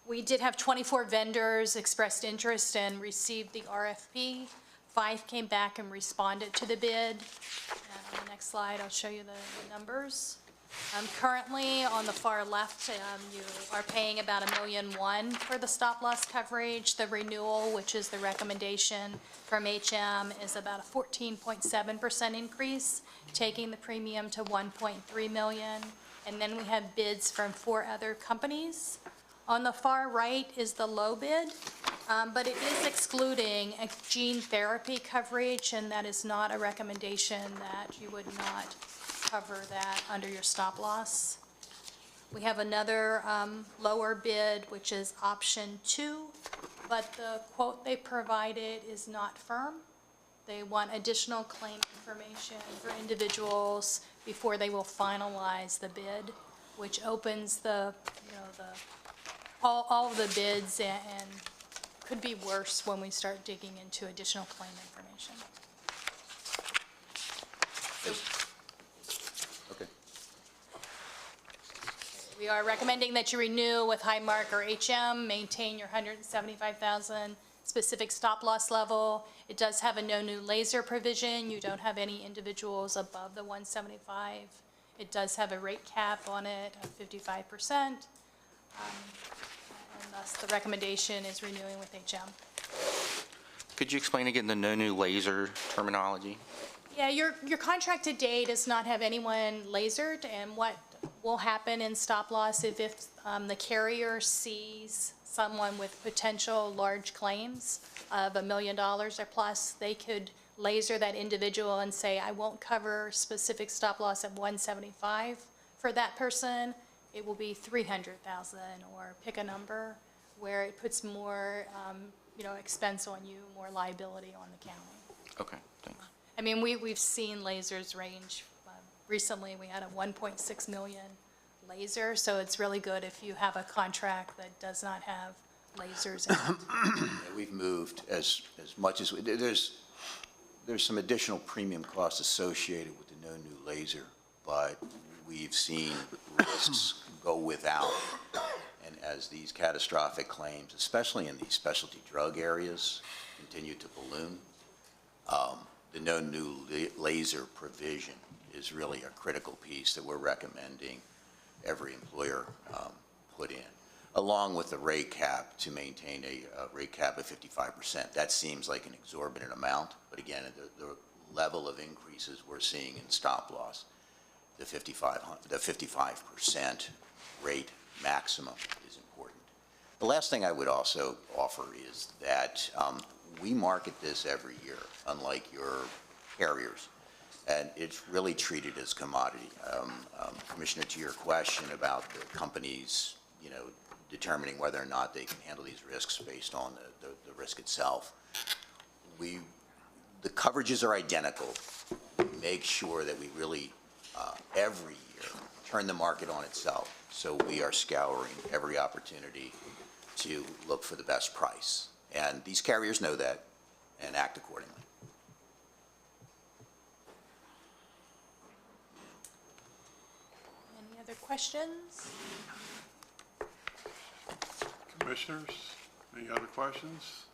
We did have 24 vendors expressed interest and received the RFP. 5 came back and responded to the bid. And on the next slide, I'll show you the numbers. Currently, on the far left, you are paying about $1.1 million for the stop loss coverage. The renewal, which is the recommendation from HM, is about a 14.7% increase, taking the premium to $1.3 million. And then we have bids from 4 other companies. On the far right is the low bid, but it is excluding a gene therapy coverage, and that is not a recommendation that you would not cover that under your stop loss. We have another lower bid, which is option 2, but the quote they provided is not firm. They want additional claim information for individuals before they will finalize the bid, which opens all of the bids and could be worse when we start digging into additional claim information. Okay. We are recommending that you renew with Highmark or HM, maintain your $175,000 specific stop loss level. It does have a no new laser provision. You don't have any individuals above the 175. It does have a rate cap on it of 55%. And thus the recommendation is renewing with HM. Could you explain again the no new laser terminology? Yeah, your contract to date does not have anyone lasered, and what will happen in stop loss if the carrier sees someone with potential large claims of $1 million or plus, they could laser that individual and say, I won't cover specific stop loss at 175 for that person. It will be 300,000, or pick a number where it puts more, expense on you, more liability on the county. Okay, thanks. I mean, we've seen lasers range. Recently, we had a 1.6 million laser, so it's really good if you have a contract that does not have lasers in it. Yeah, we've moved as much as, there's some additional premium costs associated with the no new laser, but we've seen risks go without. And as these catastrophic claims, especially in these specialty drug areas, continue to balloon, the no new laser provision is really a critical piece that we're recommending every employer put in, along with the rate cap to maintain a rate cap of 55%. That seems like an exorbitant amount, but again, the level of increases we're seeing in stop loss, the 55% rate maximum is important. The last thing I would also offer is that we market this every year, unlike your carriers, and it's really treated as commodity. Commissioner, to your question about the companies, determining whether or not they can handle these risks based on the risk itself, the coverages are identical. We make sure that we really, every year, turn the market on itself. So we are scouring every opportunity to look for the best price. And these carriers know that and act accordingly. Any other questions? Commissioners, any other questions?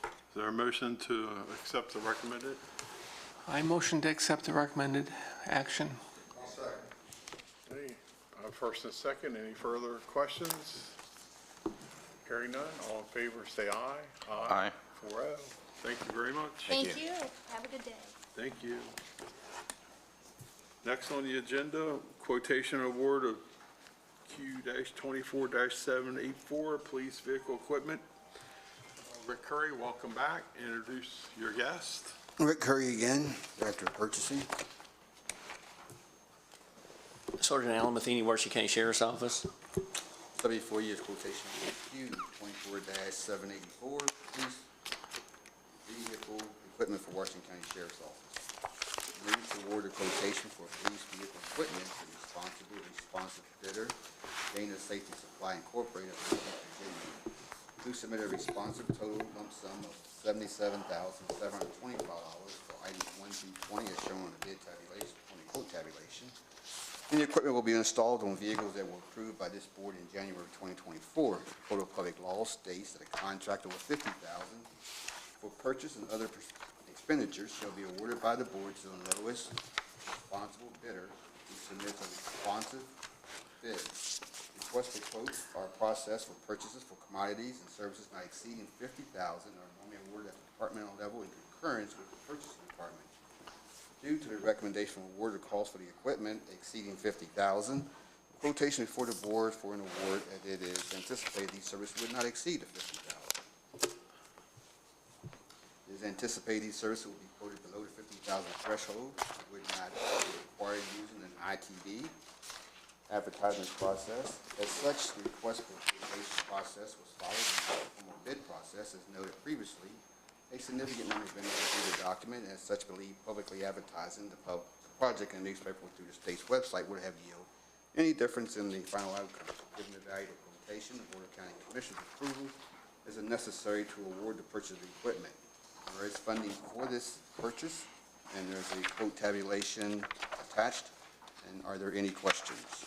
Is there a motion to accept the recommended? I motion to accept the recommended action. Okay, first and second, any further questions? Hearing none, all in favor say aye. Aye. 4-0. Thank you very much. Thank you. Have a good day. Thank you. Next on the agenda, quotation award of Q-24-784, police vehicle equipment. Rick Curry, welcome back. Introduce your guest. Rick Curry again, Director of Purchasing. Sergeant Alan Matheny, Washington County Sheriff's Office. Subject 4 years quotation Q 24-784, police vehicle equipment for Washington County Sheriff's Office. Move to award a quotation for police vehicle equipment to responsive bidder, Dana Safety Supply Incorporated of Richmond, Virginia. Who submitted a responsive total lump sum of $77,725 for items 1 through 20 as shown on the bid tabulation, on the quote tabulation. And the equipment will be installed on vehicles that were approved by this board in January 2024. Code of Public Law states that a contract over $50,000 for purchase and other expenditures shall be awarded by the board to the lowest responsible bidder who submits a responsive bid. Requests for quotes are processed for purchases for commodities and services not exceeding $50,000 are normally awarded at the departmental level in concurrence with the purchasing department. Due to the recommendation of award of cost for the equipment exceeding $50,000, quotation before the board for an award, and it is anticipated these services would not exceed the $50,000. It is anticipated these services will be quoted below the $50,000 threshold, would not require using an ITB advertisement process. As such, the request for quotation process was followed in the formal bid process, as noted previously. A significant number of vendors reviewed the document, and as such believe publicly advertising the project in the newspaper through the state's website would have yielded any difference in the final outcome. Given the value of the quotation, the Board of County Commissioners' approval is necessary to award the purchase of the equipment. There is funding for this purchase, and there's a quote tabulation attached. And are there any questions?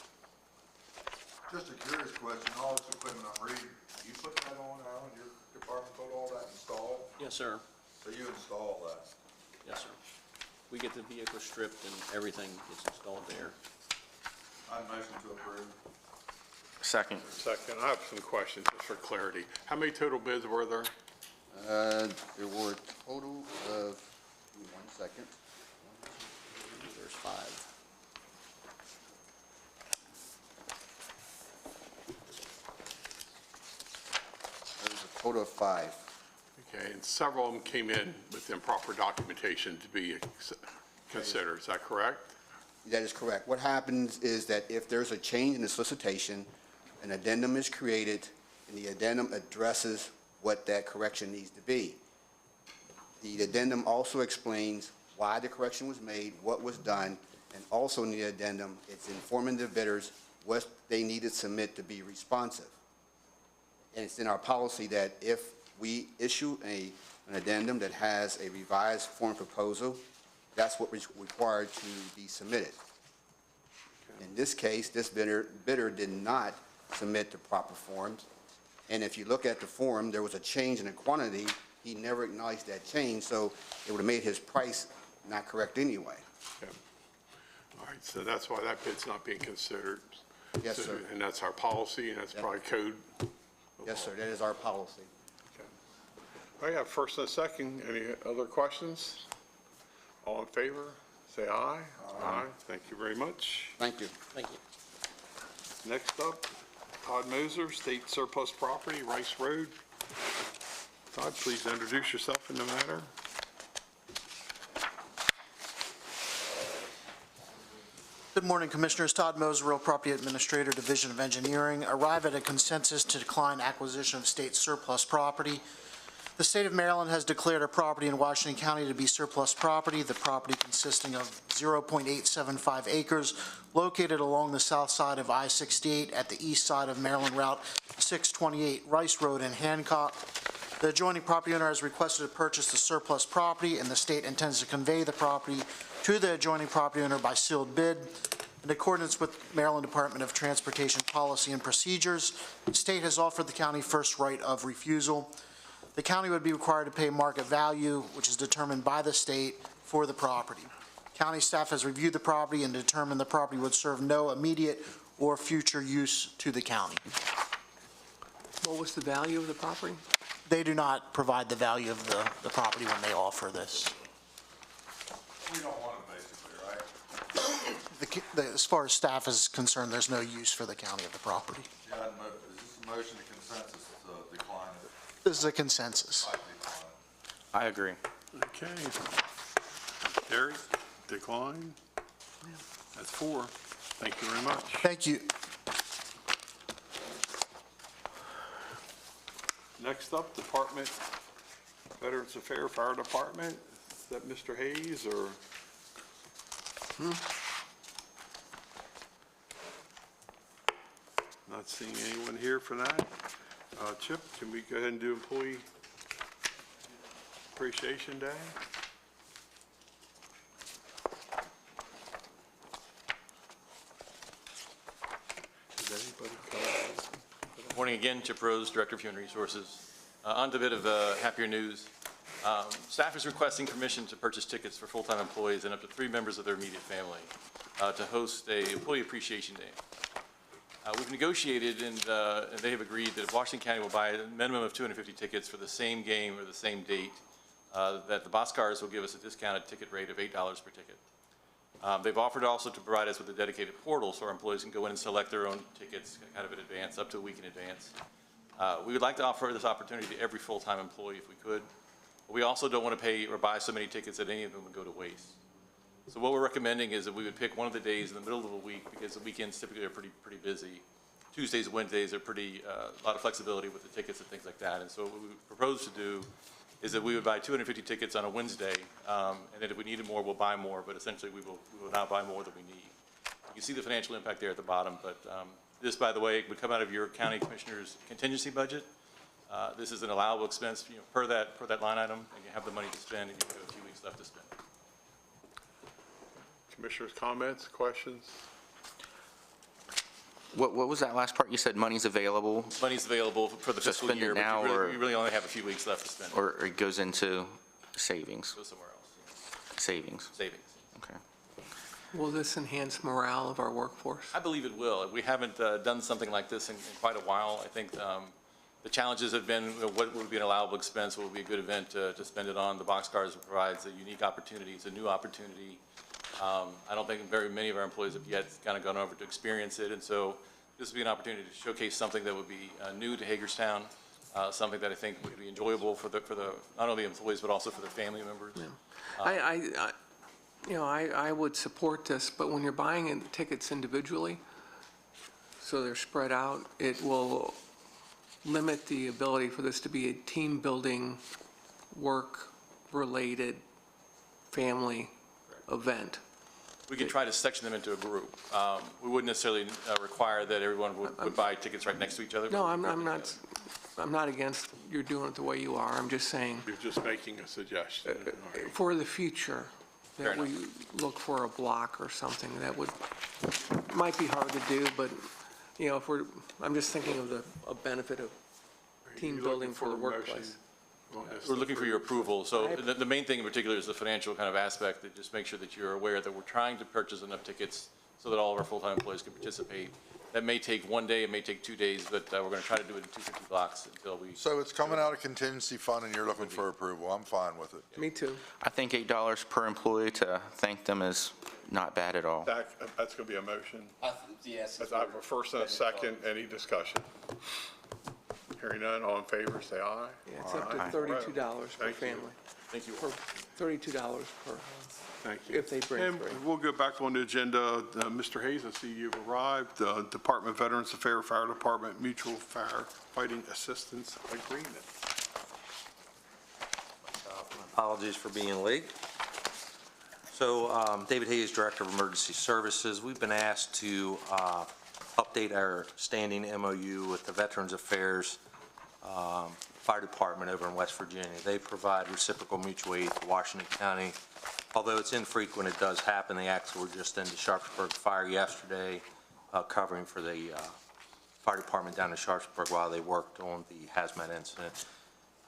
Just a curious question, all this equipment I'm reading, you put that on, Alan, your department put all that installed? Yes, sir. So you install that? Yes, sir. We get the vehicle stripped and everything is installed there. I motion to approve. Second. Second, I have some questions just for clarity. How many total bids were there? There were a total of, give me 1 second. There's 5. There was a total of 5. Okay, and several of them came in with improper documentation to be considered, is that correct? That is correct. What happens is that if there's a change in the solicitation, an addendum is created, and the addendum addresses what that correction needs to be. The addendum also explains why the correction was made, what was done, and also in the addendum, it's informing the bidders what they need to submit to be responsive. And it's in our policy that if we issue an addendum that has a revised form proposal, that's what is required to be submitted. In this case, this bidder did not submit the proper forms. And if you look at the form, there was a change in the quantity. He never acknowledged that change, so it would have made his price not correct anyway. Okay. All right, so that's why that bid's not being considered. Yes, So- sir. And that's our policy, and that's probably code. Yes, sir, that is our policy. Okay. All right, I have first and a second. Any other questions? All in favor, say aye. Aye. Thank you very much. Thank you. Thank you. Next up, Todd Moser, State Surplus Property, Rice Road. Todd, please introduce yourself in the matter. Good morning, Commissioners. Todd Moser, Real Property Administrator, Division of Engineering. Arrive at a consensus to decline acquisition of state surplus property. The state of Maryland has declared a property in Washington County to be surplus property. The property consisting of 0.875 acres located along the south side of I-68 at the east side of Maryland Route 628, Rice Road in Hancock. The adjoining property owner has requested to purchase the surplus property, and the state intends to convey the property to the adjoining property owner by sealed bid. In accordance with Maryland Department of Transportation policy and procedures, the state has offered the county first right of refusal. The county would be required to pay market value, which is determined by the state, for the property. County staff has reviewed the property and determined the property would serve no immediate or future use to the county. What was the value of the property? They do not provide the value of the property when they offer this. We don't want it basically, right? As far as staff is concerned, there's no use for the county of the property. Yeah, is this a motion to consensus to decline it? This is a consensus. I agree. Okay. Derek, decline. That's 4. Thank you very much. Thank you. Next up, Department, Veterans Affairs, Fire Department. Is that Mr. Hayes or? Not seeing anyone here for that. Chip, can we go ahead and do Employee Appreciation Day? Did anybody come? Good morning again, Chip Rose, Director of Human Resources. On to a bit of happier news. Staff is requesting permission to purchase tickets for full-time employees and up to 3 members of their immediate family to host a Employee Appreciation Day. We've negotiated and they have agreed that if Washington County will buy a minimum of 250 tickets for the same game or the same date, that the boxcars will give us a discounted ticket rate of $8 per ticket. They've offered also to provide us with a dedicated portal so our employees can go in and select their own tickets kind of in advance, up to a week in advance. We would like to offer this opportunity to every full-time employee if we could. But we also don't want to pay or buy so many tickets that any of them would go to waste. So what we're recommending is that we would pick one of the days in the middle of the week because the weekends typically are pretty busy. Tuesdays and Wednesdays are a lot of flexibility with the tickets and things like that. And so what we propose to do is that we would buy 250 tickets on a Wednesday, and then if we needed more, we'll buy more, but essentially we will not buy more than we need. You can see the financial impact there at the bottom, but this, by the way, would come out of your county commissioner's contingency budget. This is an allowable expense, per that line item, and you have the money to spend, and you have a few weeks left to spend. Commissioners' comments, questions? What was that last part? You said money's available? Money's available for the fiscal spend it year, now, but or- you really only have a few weeks left to spend. Or it goes into savings? Go somewhere else. Savings? Savings. Okay. Will this enhance morale of our workforce? I believe it will. We haven't done something like this in quite a while. I think the challenges have been what would be an allowable expense, what would be a good event to spend it on. The boxcars provides a unique opportunity. It's a new opportunity. I don't think very many of our employees have yet kind of gone over to experience it, and so this would be an opportunity to showcase something that would be new to Hagerstown, something that I think would be enjoyable for the not only employees but also for their family members. Yeah. I would support this, but when you're buying in tickets individually, so they're spread out, it will limit the ability for this to be a team-building, work-related family event. We could try to section them into a group. We wouldn't necessarily require that everyone would buy tickets right next to each other. No, I'm not against you're doing it the way you are. I'm just saying, You're just making a suggestion. for the future, Fair that we look for a block or something that might be hard to do, but, I'm just thinking of the benefit of team building for the workplace. We're looking for your approval. So the main thing in particular is the financial kind of aspect, that just make sure that you're aware that we're trying to purchase enough tickets so that all of our full-time employees can participate. That may take 1 day, it may take 2 days, but we're going to try to do it in 250 blocks until we. So it's coming out of contingency fund and you're looking for approval. I'm fine with it. Me too. I think $8 per employee to thank them is not bad at all. That's going to be a motion. Yes. I have a first and a second. Any discussion? Hearing none, all in favor, say aye. Yeah, it's up to Aye. $32 per Thank you. family. Thank you. $32 per, Thank you. if they bring And 3. we'll go back on the agenda. Mr. Hayes, I see you've arrived. Department of Veterans Affairs, Fire Department, Mutual Firefighting Assistance Agreement. Apologies for being late. So David Hayes, Director of Emergency Services. We've been asked to update our standing MOU with the Veterans Affairs Fire Department over in West Virginia. They provide reciprocal mutual aid to Washington County. Although it's infrequent, it does happen. They actually were just in the Sharpsburg fire yesterday, covering for the fire department down in Sharpsburg while they worked on the hazmat incident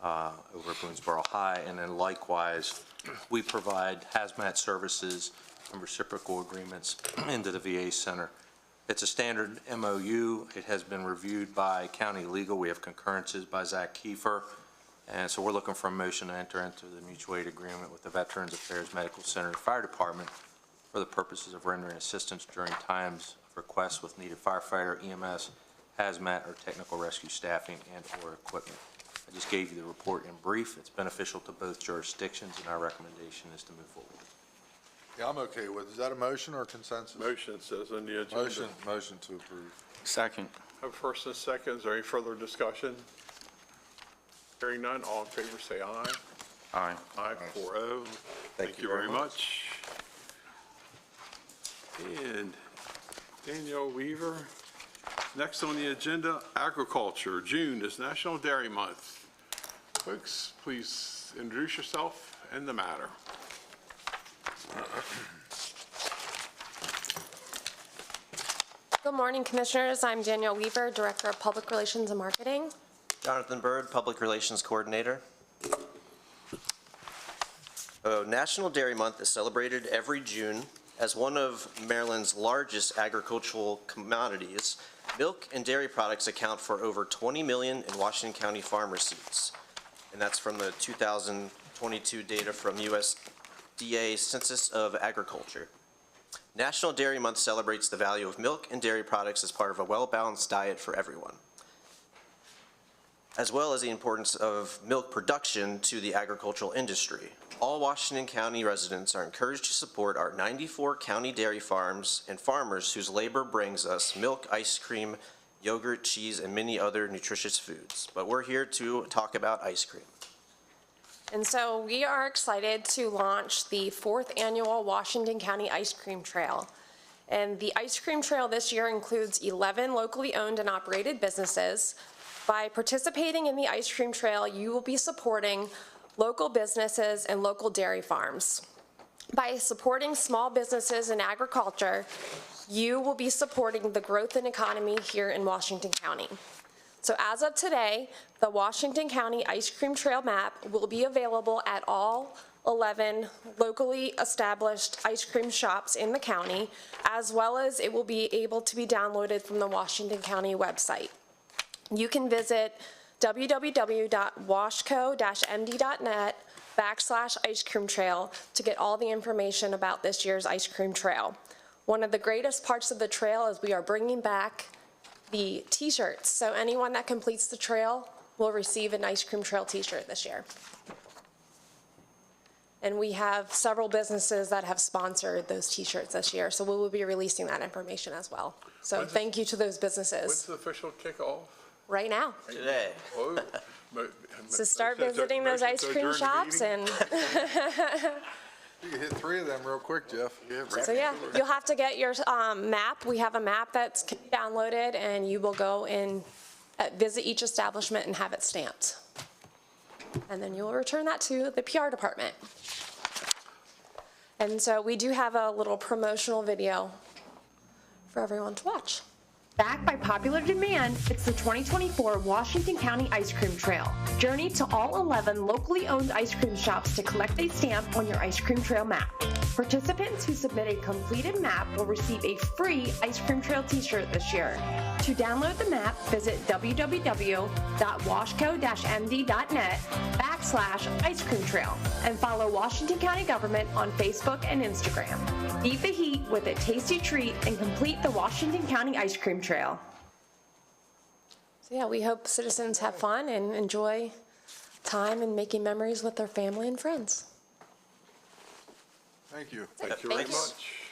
over at Boonesboro High. And then likewise, we provide hazmat services and reciprocal agreements into the VA Center. It's a standard MOU. It has been reviewed by county legal. We have concurrences by Zach Kiefer. And so we're looking for a motion to enter into the mutual aid agreement with the Veterans Affairs Medical Center and Fire Department for the purposes of rendering assistance during times of requests with needed firefighter, EMS, hazmat, or technical rescue staffing and/or equipment. I just gave you the report in brief. It's beneficial to both jurisdictions, and our recommendation is to move forward. Yeah, I'm okay with it. Is that a motion or consensus? Motion, it says on the agenda. Motion to approve. Second. Have first and second. Is there any further discussion? Hearing none, all in favor say aye. Aye. Aye, 4-0. Thank you very much. And Danielle Weaver, next on the agenda, agriculture. June is National Dairy Month. Folks, please introduce yourself and the matter. Good morning, Commissioners. I'm Danielle Weaver, Director of Public Relations and Marketing. Jonathan Bird, Public Relations Coordinator. National Dairy Month is celebrated every June. As one of Maryland's largest agricultural commodities, milk and dairy products account for over 20 million in Washington County farm receipts. And that's from the 2022 data from USDA Census of Agriculture. National Dairy Month celebrates the value of milk and dairy products as part of a well-balanced diet for everyone, as well as the importance of milk production to the agricultural industry. All Washington County residents are encouraged to support our 94 county dairy farms and farmers whose labor brings us milk, ice cream, yogurt, cheese, and many other nutritious foods. But we're here to talk about ice cream. And so we are excited to launch the 4th annual Washington County Ice Cream Trail. And the ice cream trail this year includes 11 locally owned and operated businesses. By participating in the ice cream trail, you will be supporting local businesses and local dairy farms. By supporting small businesses and agriculture, you will be supporting the growth and economy here in Washington County. So as of today, the Washington County Ice Cream Trail map will be available at all 11 locally established ice cream shops in the county, as well as it will be able to be downloaded from the Washington County website. You can visit www.washco-md.net/ice cream trail to get all the information about this year's ice cream trail. One of the greatest parts of the trail is we are bringing back the t-shirts. So anyone that completes the trail will receive an ice cream trail t-shirt this year. And we have several businesses that have sponsored those t-shirts this year, so we will be releasing that information as well. So thank you to those businesses. When's the official kickoff? Right now. Today. So start visiting those ice cream shops and You can hit 3 of them real quick, Jeff. so yeah, you'll have to get your map. We have a map that's downloaded and you will go and visit each establishment and have it stamped. And then you will return that to the PR department. And so we do have a little promotional video for everyone to watch. Backed by popular demand, it's the 2024 Washington County Ice Cream Trail. Journey to all 11 locally owned ice cream shops to collect a stamp on your ice cream trail map. Participants who submit a completed map will receive a free ice cream trail t-shirt this year. To download the map, visit www.washco-md.net/ice cream trail and follow Washington County government on Facebook and Instagram. Beat the heat with a tasty treat and complete the Washington County Ice Cream Trail. So yeah, we hope citizens have fun and enjoy time and making memories with their family and friends. Thank you. Thank you very much.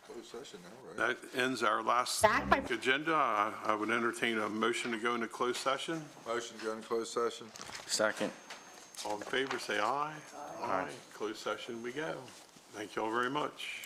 Closed session now, right? That ends our last agenda. I would entertain a motion to go into closed session. Motion to go into closed session. Second. All in favor, say aye. Aye. Closed session we go. Thank you all very much.